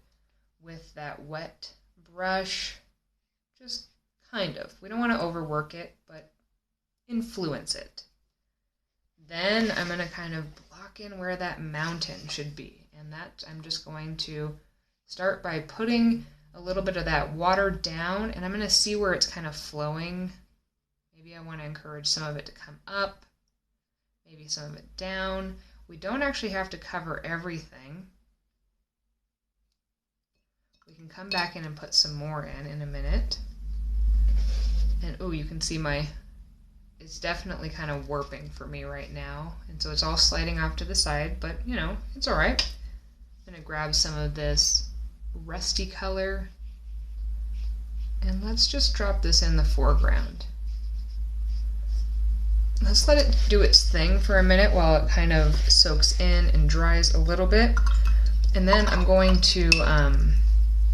with that wet brush. Just kind of. We don't want to overwork it, but influence it. Then I'm going to kind of block in where that mountain should be. And that I'm just going to start by putting a little bit of that water down, and I'm going to see where it's kind of flowing. Maybe I want to encourage some of it to come up, maybe some of it down. We don't actually have to cover everything. We can come back in and put some more in a minute. And oh, you can see it's definitely kind of warping for me right now. And so it's all sliding off to the side, but it's all right. I'm going to grab some of this rusty color, and let's just drop this in the foreground. Let's let it do its thing for a minute while it kind of soaks in and dries a little bit. And then I'm going to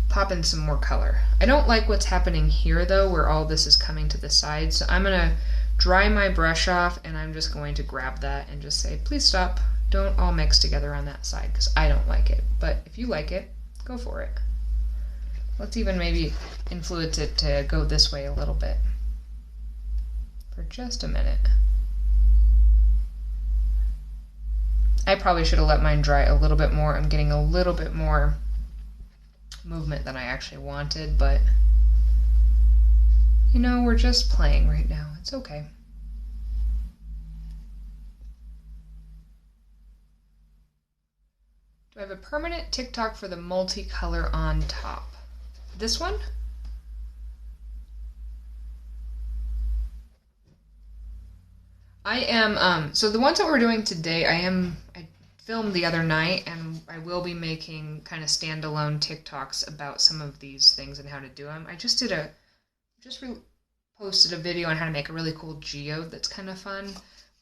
pop in some more color. I don't like what's happening here though, where all this is coming to the side. So I'm going to dry my brush off, and I'm just going to grab that and just say, please stop. Don't all mix together on that side, because I don't like it. But if you like it, go for it. Let's even maybe influence it to go this way a little bit for just a minute. I probably should have let mine dry a little bit more. I'm getting a little bit more movement than I actually wanted, but we're just playing right now. It's okay. Do I have a permanent TikTok for the multicolor on top? This one? I am, so the ones that we're doing today, I filmed the other night, and I will be making kind of standalone TikToks about some of these things and how to do them. I just posted a video on how to make a really cool geode that's kind of fun.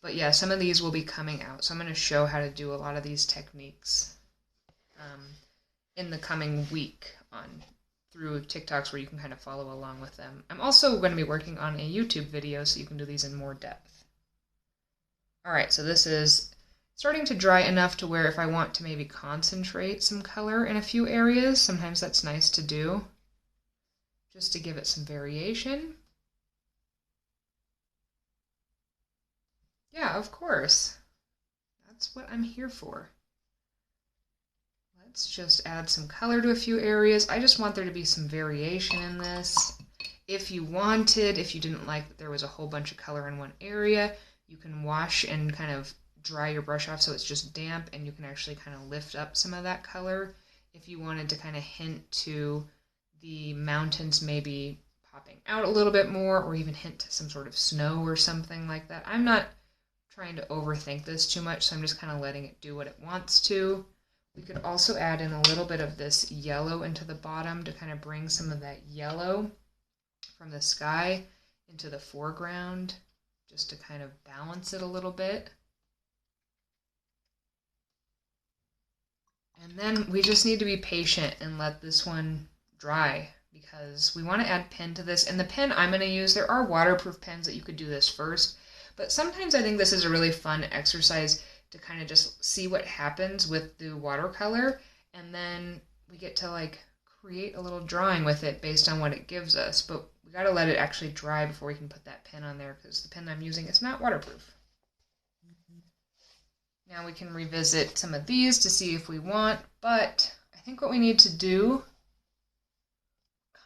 But yeah, some of these will be coming out. So I'm going to show how to do a lot of these techniques in the coming week through TikToks where you can kind of follow along with them. I'm also going to be working on a YouTube video so you can do these in more depth. Alright, so this is starting to dry enough to where if I want to maybe concentrate some color in a few areas, sometimes that's nice to do, just to give it some variation. Yeah, of course. That's what I'm here for. Let's just add some color to a few areas. I just want there to be some variation in this. If you didn't like that there was a whole bunch of color in one area, you can wash and kind of dry your brush off so it's just damp, and you can actually kind of lift up some of that color if you wanted to kind of hint to the mountains maybe popping out a little bit more, or even hint to some sort of snow or something like that. I'm not trying to overthink this too much, so I'm just kind of letting it do what it wants to. We could also add in a little bit of this yellow into the bottom to kind of bring some of that yellow from the sky into the foreground, just to kind of balance it a little bit. And then we just need to be patient and let this one dry because we want to add pen to this. And the pen I'm going to use, there are waterproof pens that you could do this first, but sometimes I think this is a really fun exercise to kind of just see what happens with the watercolor, and then we get to like create a little drawing with it based on what it gives us. But we got to let it actually dry before we can put that pen on there, because the pen I'm using is not waterproof. Now we can revisit some of these to see if we want, but I think what we need to do,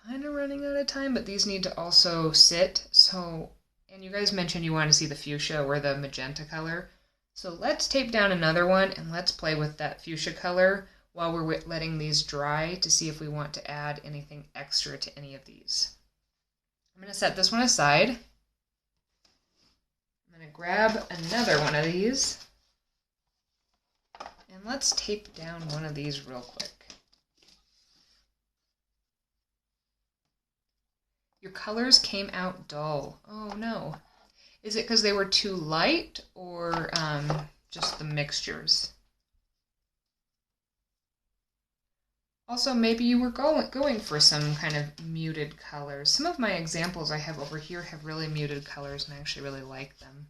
kind of running out of time, but these need to also sit. So, and you guys mentioned you want to see the fuchsia or the magenta color. So let's tape down another one and let's play with that fuchsia color while we're letting these dry to see if we want to add anything extra to any of these. I'm going to set this one aside. I'm going to grab another one of these. And let's tape down one of these real quick. Your colors came out dull. Oh no. Is it because they were too light, or just the mixtures? Also, maybe you were going for some kind of muted colors. Some of my examples I have over here have really muted colors, and I actually really like them.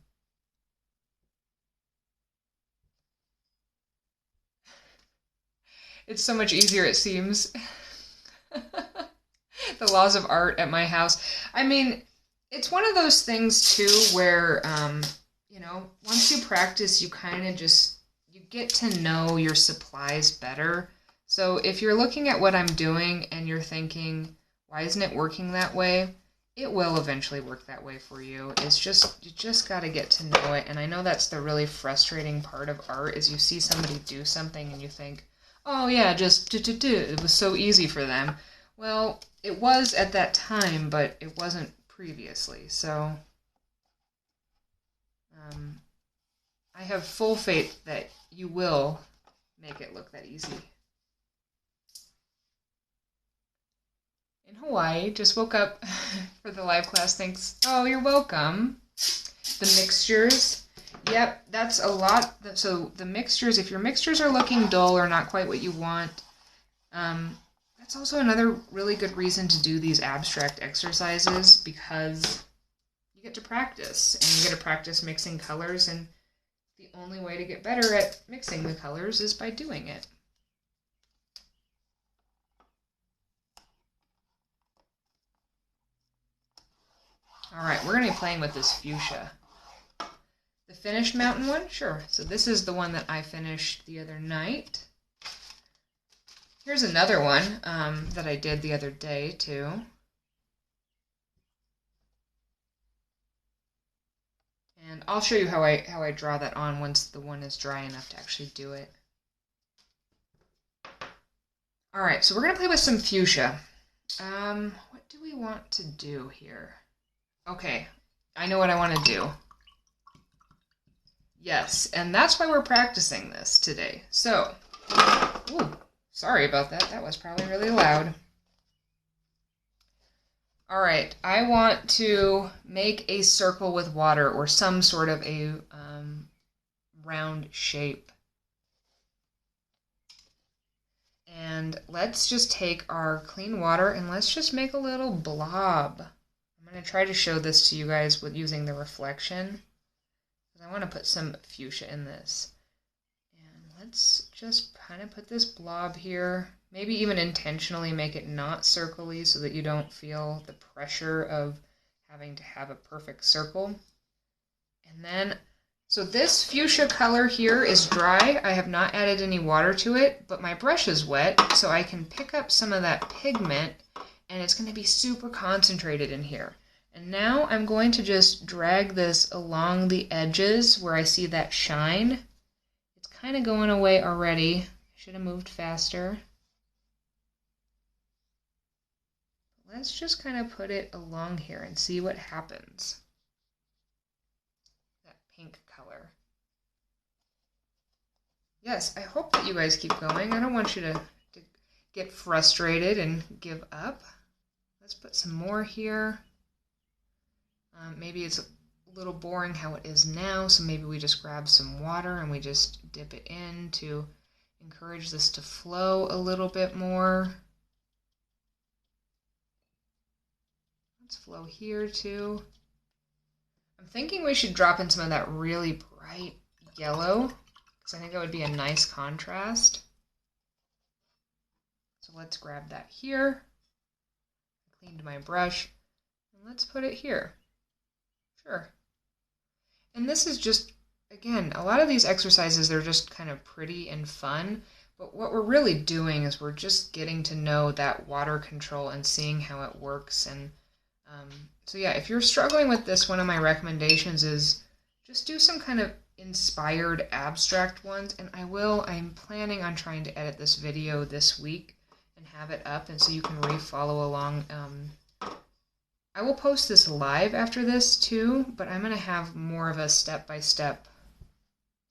It's so much easier, it seems. The laws of art at my house. I mean, it's one of those things too where, you know, once you practice, you kind of just, you get to know your supplies better. So if you're looking at what I'm doing and you're thinking, why isn't it working that way? It will eventually work that way for you. It's just, you just got to get to know it. And I know that's the really frustrating part of art, is you see somebody do something and you think, oh yeah, just do. It was so easy for them. Well, it was at that time, but it wasn't previously. So I have full faith that you will make it look that easy. In Hawaii, just woke up for the live class. Thanks. Oh, you're welcome. The mixtures. Yep, that's a lot. So the mixtures, if your mixtures are looking dull or not quite what you want, that's also another really good reason to do these abstract exercises, because you get to practice, and you get to practice mixing colors, and the only way to get better at mixing the colors is by doing it. All right, we're going to be playing with this fuchsia. The finished mountain one? Sure. So this is the one that I finished the other night. Here's another one that I did the other day too. And I'll show you how I draw that on once the one is dry enough to actually do it. All right, so we're going to play with some fuchsia. What do we want to do here? Okay, I know what I want to do. Yes, and that's why we're practicing this today. So, ooh, sorry about that. That was probably really loud. All right, I want to make a circle with water, or some sort of a round shape. And let's just take our clean water and let's just make a little blob. I'm going to try to show this to you guys with using the reflection, because I want to put some fuchsia in this. And let's just kind of put this blob here. Maybe even intentionally make it not circly so that you don't feel the pressure of having to have a perfect circle. And then, so this fuchsia color here is dry. I have not added any water to it, but my brush is wet, so I can pick up some of that pigment, and it's going to be super concentrated in here. And now I'm going to just drag this along the edges where I see that shine. It's kind of going away already. Should have moved faster. Let's just kind of put it along here and see what happens. That pink color. Yes, I hope that you guys keep going. I don't want you to get frustrated and give up. Let's put some more here. Maybe it's a little boring how it is now, so maybe we just grab some water and we just dip it in to encourage this to flow a little bit more. flow here too. I'm thinking we should drop in some of that really bright yellow because I think that would be a nice contrast. So let's grab that here. I cleaned my brush and let's put it here. Sure. And this is just, again, a lot of these exercises, they're just kind of pretty and fun. But what we're really doing is we're just getting to know that water control and seeing how it works. And so yeah, if you're struggling with this, one of my recommendations is just do some kind of inspired abstract ones. And I'm planning on trying to edit this video this week and have it up, and so you can follow along. I will post this live after this too, but I'm going to have more of a step-by-step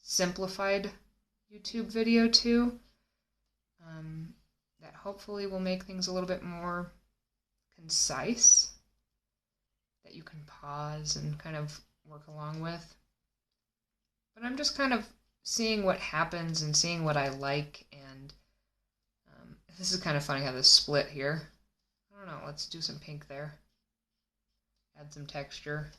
simplified YouTube video too. That hopefully will make things a little bit more concise, that you can pause and kind of work along with. But I'm just kind of seeing what happens and seeing what I like, and this is kind of funny how this split here. I don't know, let's do some pink there. Add some texture.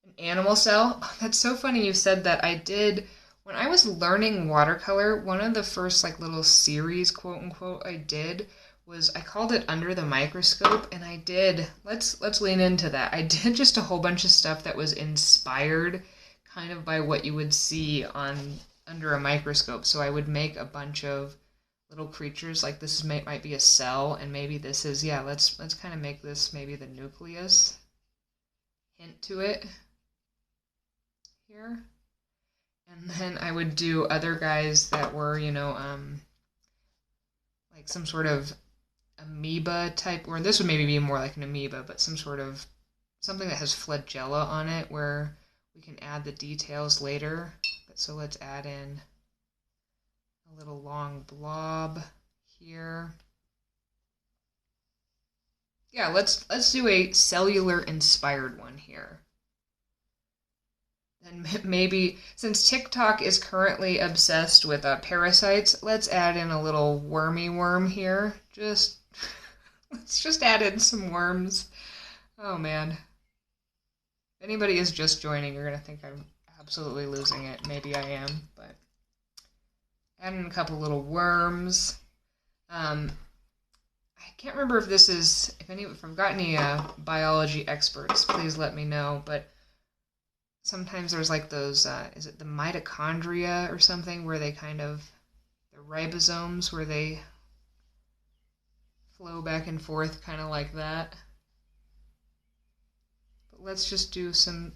An animal cell? Oh, that's so funny you said that. I did, when I was learning watercolor, one of the first like little series, quote unquote, I did was, I called it Under the Microscope, and I did, let's lean into that. I did just a whole bunch of stuff that was inspired kind of by what you would see on under a microscope. So I would make a bunch of little creatures, like this might be a cell, and maybe this is, yeah, let's kind of make this maybe the nucleus. Hint to it here. And then I would do other guys that were, you know, like some sort of amoeba type, or this would maybe be more like an amoeba, but some sort of something that has flagella on it where we can add the details later. But so let's add in a little long blob here. Yeah, let's do a cellular inspired one here. And maybe, since TikTok is currently obsessed with parasites, let's add in a little wormy worm here. Let's just add in some worms. Oh man. If anybody is just joining, you're going to think I'm absolutely losing it. Maybe I am, but add in a couple little worms. I can't remember if this is, if I've got any biology experts, please let me know, but sometimes there's like those, is it the mitochondria or something, where they kind of, the ribosomes, where they flow back and forth kind of like that. But let's just do some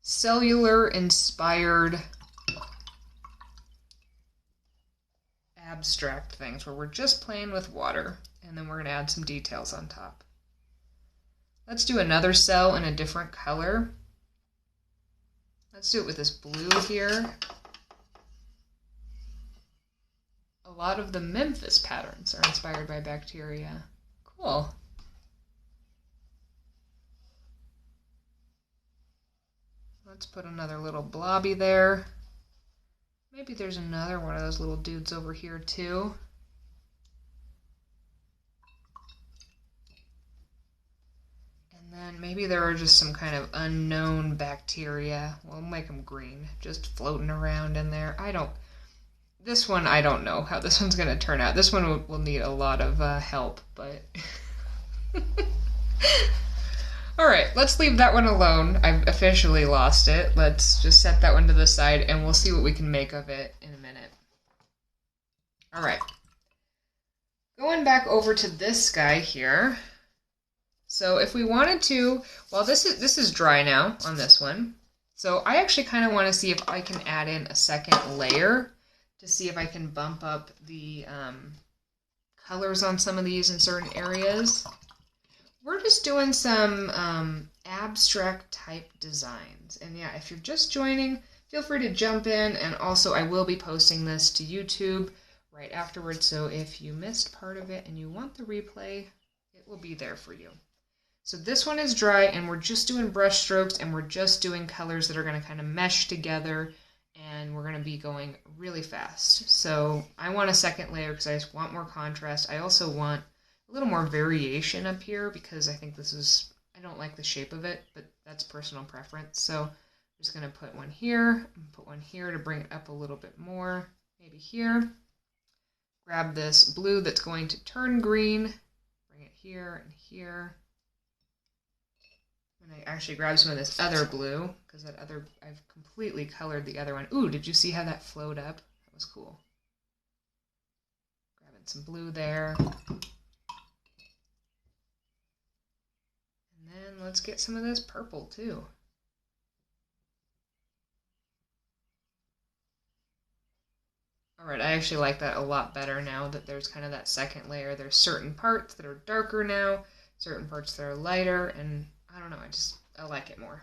cellular inspired abstract things where we're just playing with water, and then we're going to add some details on top. Let's do another cell in a different color. Let's do it with this blue here. A lot of the Memphis patterns are inspired by bacteria. Cool. Let's put another little blobby there. Maybe there's another one of those little dudes over here too. And then maybe there are just some kind of unknown bacteria. We'll make them green, just floating around in there. This one, I don't know how this one's going to turn out. This one will need a lot of help, but... Alright, let's leave that one alone. I've officially lost it. Let's just set that one to the side, and we'll see what we can make of it in a minute. Alright. Going back over to this guy here. So if we wanted to, well, this is dry now on this one. So I actually kind of want to see if I can add in a second layer to see if I can bump up the colors on some of these in certain areas. We're just doing some abstract type designs. And yeah, if you're just joining, feel free to jump in. And also I will be posting this to YouTube right afterwards. So if you missed part of it and you want the replay, it will be there for you. So this one is dry, and we're just doing brush strokes, and we're just doing colors that are going to kind of mesh together and we're going to be going really fast. So I want a second layer because I just want more contrast. I also want a little more variation up here because I think this is, I don't like the shape of it, but that's personal preference. So I'm just going to put one here, and put one here to bring it up a little bit more, maybe here. Grab this blue that's going to turn green, bring it here and here. And I actually grabbed some of this other blue because that other, I've completely colored the other one. Ooh, did you see how that flowed up? That was cool. Grabbing some blue there. And then let's get some of this purple too. Alright, I actually like that a lot better now that there's kind of that second layer. There's certain parts that are darker now, certain parts that are lighter, and I don't know, I like it more.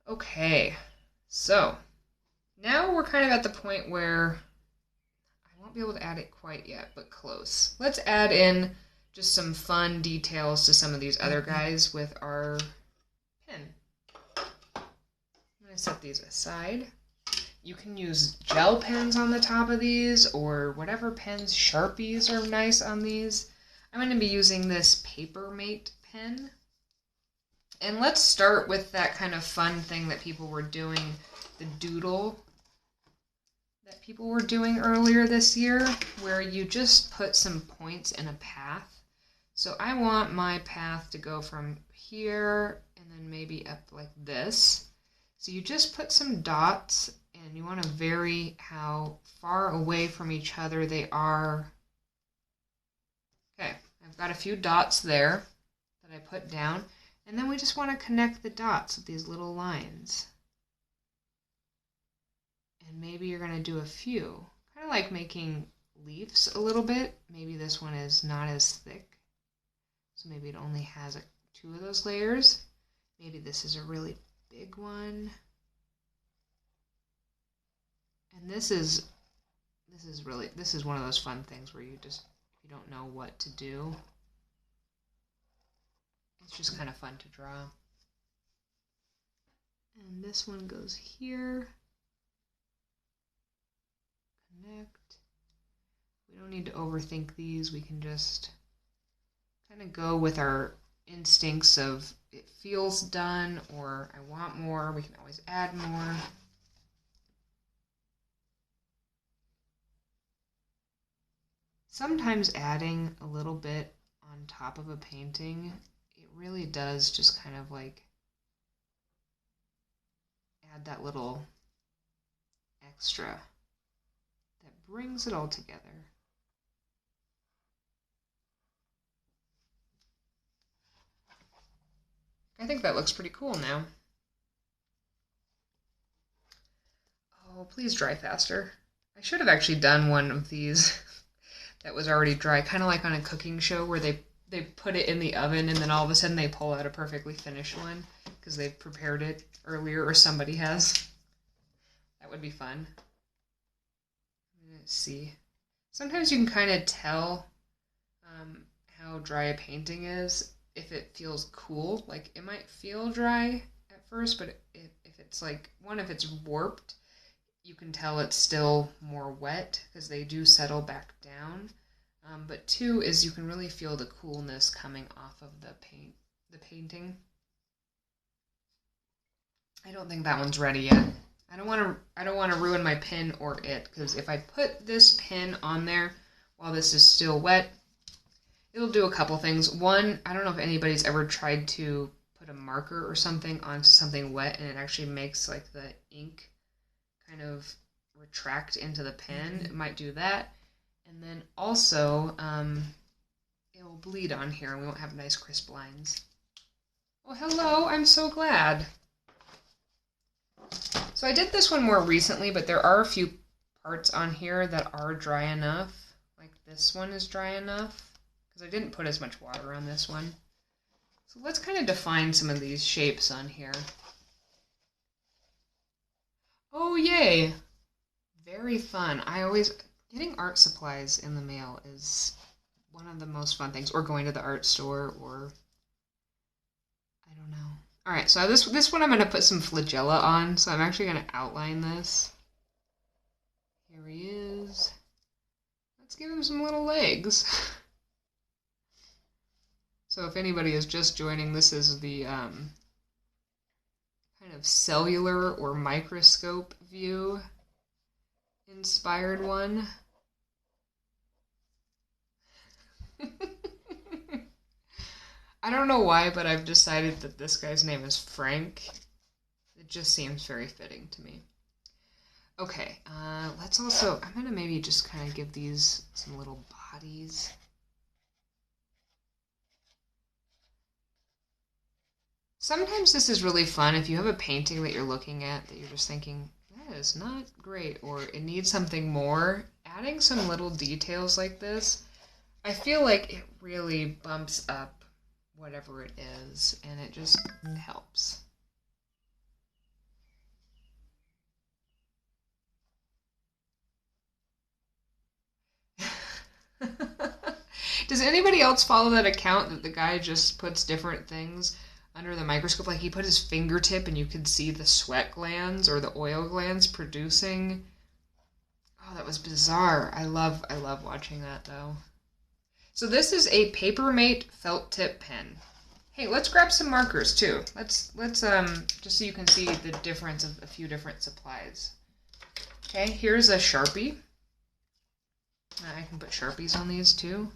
Okay, so now we're kind of at the point where I won't be able to add it quite yet, but close. Let's add in just some fun details to some of these other guys with our pen. I'm going to set these aside. You can use gel pens on the top of these or whatever pens. Sharpies are nice on these. I'm going to be using this Papermate pen. And let's start with that kind of fun thing that people were doing, the doodle that people were doing earlier this year, where you just put some points in a path. So I want my path to go from here and then maybe up like this. So you just put some dots and you want to vary how far away from each other they are. Okay, I've got a few dots there that I put down, and then we just want to connect the dots with these little lines. And maybe you're going to do a few, kind of like making leaves a little bit. Maybe this one is not as thick, so maybe it only has 2 of those layers. Maybe this is a really big one. And this is one of those fun things where you don't know what to do. It's just kind of fun to draw. And this one goes here. Connect. We don't need to overthink these. We can just kind of go with our instincts of it feels done or I want more. We can always add more. Sometimes adding a little bit on top of a painting, it really does just kind of like add that little extra that brings it all together. I think that looks pretty cool now. Oh, please dry faster. I should have actually done one of these that was already dry, kind of like on a cooking show where they put it in the oven and then all of a sudden they pull out a perfectly finished one because they've prepared it earlier or somebody has. That would be fun. Let's see. Sometimes you can kind of tell how dry a painting is if it feels cool. Like it might feel dry at first, but if it's like, if it's warped, you can tell it's still more wet because they do settle back down. But 2 is you can really feel the coolness coming off of the painting. I don't think that one's ready yet. I don't want to ruin my pen or it, because if I put this pen on there while this is still wet, it'll do a couple things. One, I don't know if anybody's ever tried to put a marker or something onto something wet and it actually makes like the ink kind of retract into the pen. It might do that. And then also, it will bleed on here and we won't have nice crisp lines. Oh, hello, I'm so glad. So I did this one more recently, but there are a few parts on here that are dry enough. Like this one is dry enough, because I didn't put as much water on this one. So let's kind of define some of these shapes on here. Oh, yay! Very fun. Getting art supplies in the mail is one of the most fun things, or going to the art store, or I don't know. All right, so this one I'm going to put some flagella on, so I'm actually going to outline this. Here he is. Let's give him some little legs. So if anybody is just joining, this is the kind of cellular or microscope view inspired one. I don't know why, but I've decided that this guy's name is Frank. It just seems very fitting to me. Okay, let's also, I'm going to maybe just kind of give these some little bodies. Sometimes this is really fun if you have a painting that you're looking at that you're just thinking, that is not great, or it needs something more. Adding some little details like this, I feel like it really bumps up whatever it is, and it just helps. Does anybody else follow that account that the guy just puts different things under the microscope? Like he put his fingertip and you could see the sweat glands or the oil glands producing. Oh, that was bizarre. I love watching that though. So this is a Papermate felt tip pen. Hey, let's grab some markers too. Let's just so you can see the difference of a few different supplies. Okay, here's a Sharpie. I can put Sharpies on these too.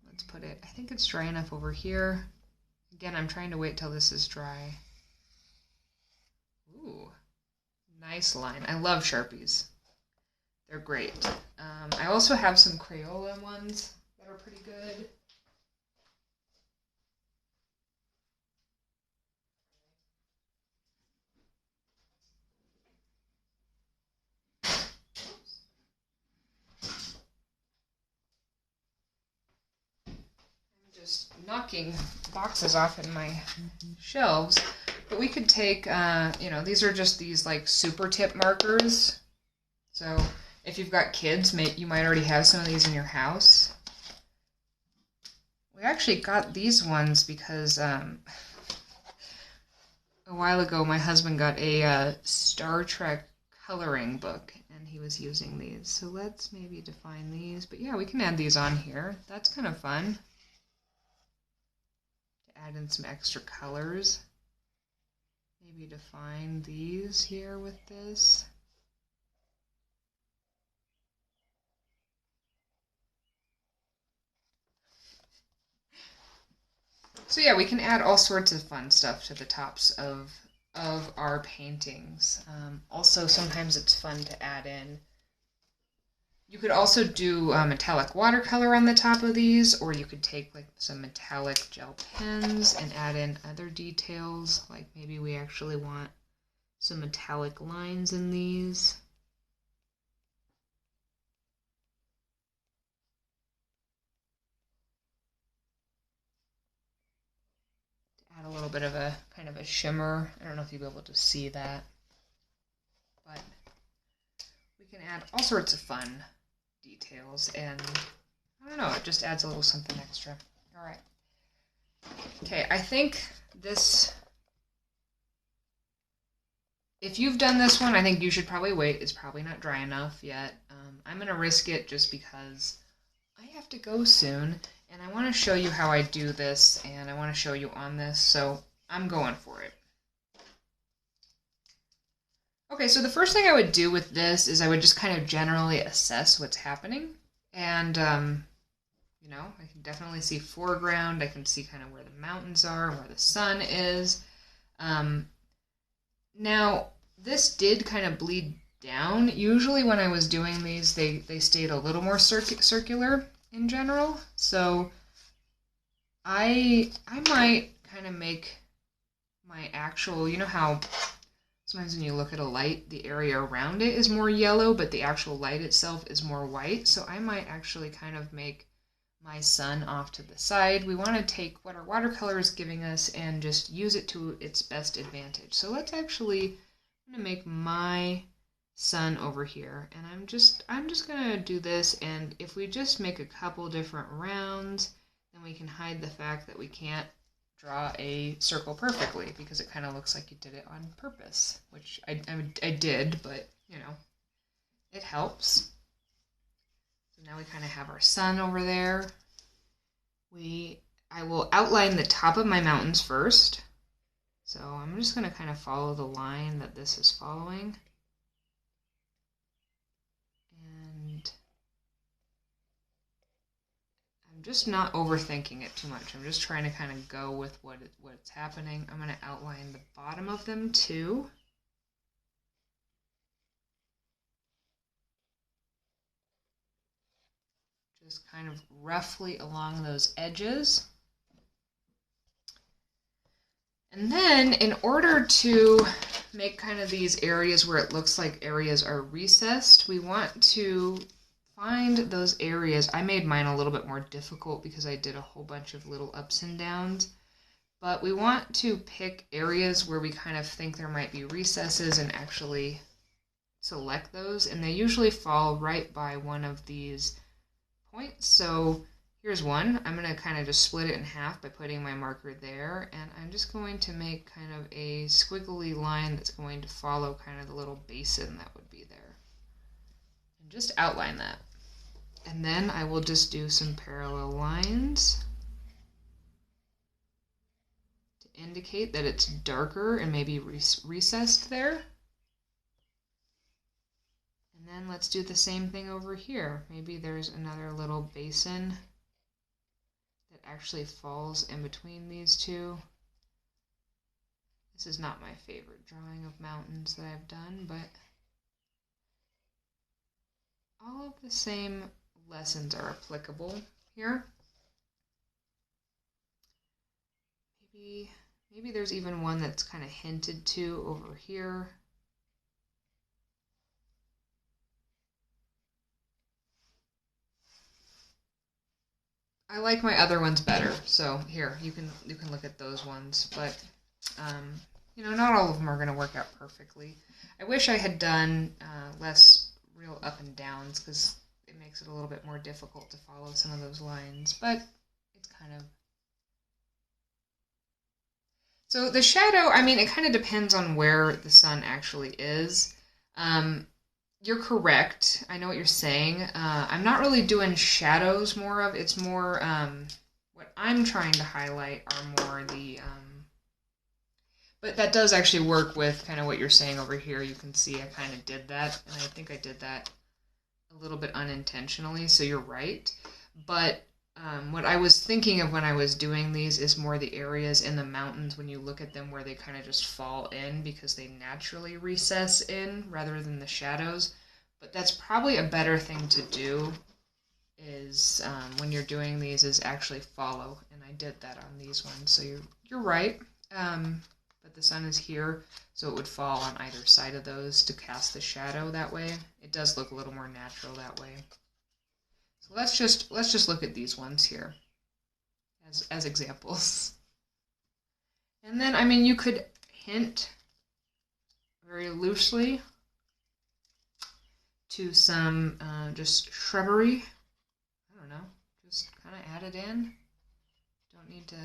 Let's put it, I think it's dry enough over here. Again, I'm trying to wait till this is dry. Ooh, nice line. I love Sharpies. They're great. I also have some Crayola ones that are pretty good. Just knocking boxes off in my shelves, but we could take these are just these like super tip markers, so if you've got kids, you might already have some of these in your house. We actually got these ones because a while ago my husband got a Star Trek coloring book and he was using these, so let's maybe define these. But yeah, we can add these on here. That's kind of fun. Add in some extra colors. Maybe define these here with this. So yeah, we can add all sorts of fun stuff to the tops of our paintings. Also, sometimes it's fun to add in. You could also do metallic watercolor on the top of these, or you could take like some metallic gel pens and add in other details, like maybe we actually want some metallic lines in these. To add a little bit of a kind of a shimmer. I don't know if you'll be able to see that, but we can add all sorts of fun details, and I don't know, it just adds a little something extra. All right. Okay, I think this, if you've done this one, I think you should probably wait. It's probably not dry enough yet. I'm going to risk it just because I have to go soon, and I want to show you how I do this, and I want to show you on this, so I'm going for it. Okay, so the first thing I would do with this is I would just kind of generally assess what's happening. And, I can definitely see foreground. I can see kind of where the mountains are, where the sun is. Now, this did kind of bleed down. Usually when I was doing these, they stayed a little more circular in general. So I might kind of make my actual, you know how sometimes when you look at a light, the area around it is more yellow, but the actual light itself is more white. So I might actually kind of make my sun off to the side. We want to take what our watercolor is giving us and just use it to its best advantage. So let's actually, I'm going to make my sun over here, and I'm just going to do this, and if we just make a couple different rounds, then we can hide the fact that we can't draw a circle perfectly, because it kind of looks like you did it on purpose, which I did, but you know, it helps. So now we kind of have our sun over there. I will outline the top of my mountains first. So I'm just going to kind of follow the line that this is following. And I'm just not overthinking it too much. I'm just trying to kind of go with what's happening. I'm going to outline the bottom of them too. Just kind of roughly along those edges. And then in order to make kind of these areas where it looks like areas are recessed, we want to find those areas. I made mine a little bit more difficult because I did a whole bunch of little ups and downs. But we want to pick areas where we kind of think there might be recesses and actually select those. And they usually fall right by one of these points. So here's one. I'm going to kind of just split it in half by putting my marker there, and I'm just going to make kind of a squiggly line that's going to follow kind of the little basin that would be there. And just outline that. And then I will just do some parallel lines to indicate that it's darker and maybe recessed there. And then let's do the same thing over here. Maybe there's another little basin that actually falls in between these two. This is not my favorite drawing of mountains that I've done, but all of the same lessons are applicable here. Maybe there's even one that's kind of hinted to over here. I like my other ones better, so here you can look at those ones, but you know, not all of them are going to work out perfectly. I wish I had done less real up and downs, because it makes it a little bit more difficult to follow some of those lines, but it's kind of... So the shadow, I mean, it kind of depends on where the sun actually is. You're correct. I know what you're saying. I'm not really doing shadows more of. It's more, what I'm trying to highlight are more the, but that does actually work with kind of what you're saying over here. You can see I kind of did that, and I think I did that a little bit unintentionally, so you're right. But what I was thinking of when I was doing these is more the areas in the mountains when you look at them where they kind of just fall in because they naturally recess in rather than the shadows. But that's probably a better thing to do is when you're doing these is actually follow. And I did that on these ones, so you're right. But the sun is here, so it would fall on either side of those to cast the shadow that way. It does look a little more natural that way. So let's just look at these ones here as examples. And then, I mean, you could hint very loosely to some just shrubbery. I don't know, just kind of add it in. Don't need to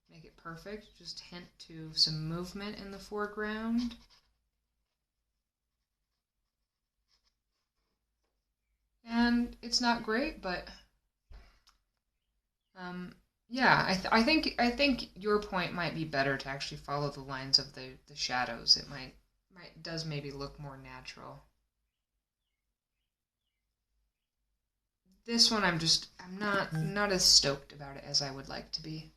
make it perfect. Just hint to some movement in the foreground. And it's not great, but yeah, I think your point might be better to actually follow the lines of the shadows. It does maybe look more natural. This one I'm not as stoked about it as I would like to be.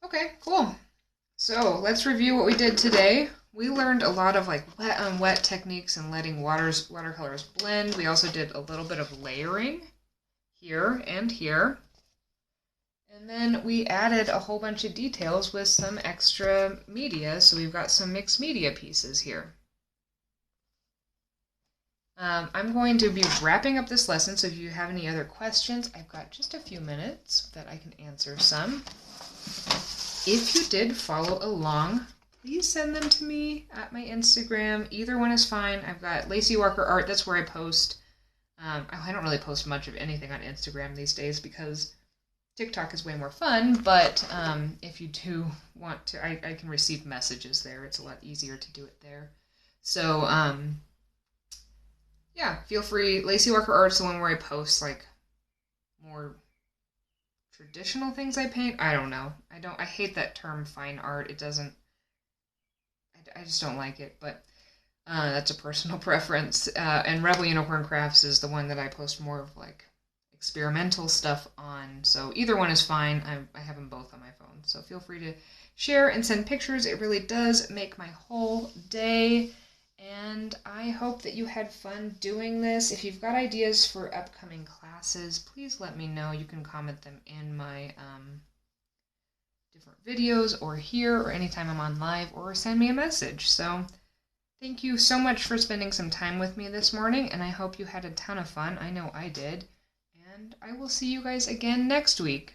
Okay, cool. So let's review what we did today. We learned a lot of like wet on wet techniques and letting watercolors blend. We also did a little bit of layering here and here. And then we added a whole bunch of details with some extra media. So we've got some mixed media pieces here. I'm going to be wrapping up this lesson, so if you have any other questions, I've got just a few minutes that I can answer some. If you did follow along, please send them to me at my Instagram. Either one is fine. I've got Lacey Walker Art. That's where I post. I don't really post much of anything on Instagram these days because TikTok is way more fun, but if you do want to, I can receive messages there. It's a lot easier to do it there. So, yeah, feel free. Lacey Walker Art's the one where I post like more traditional things I paint. I don't know. I hate that term fine art. It doesn't. I just don't like it. But that's a personal preference. And Rebel Unicorn Crafts is the one that I post more of like experimental stuff on. So either one is fine. I have them both on my phone. So feel free to share and send pictures. It really does make my whole day. And I hope that you had fun doing this. If you've got ideas for upcoming classes, please let me know. You can comment them in my different videos or here or anytime I'm on live or send me a message. So thank you so much for spending some time with me this morning, and I hope you had a ton of fun. I know I did. And I will see you guys again next week.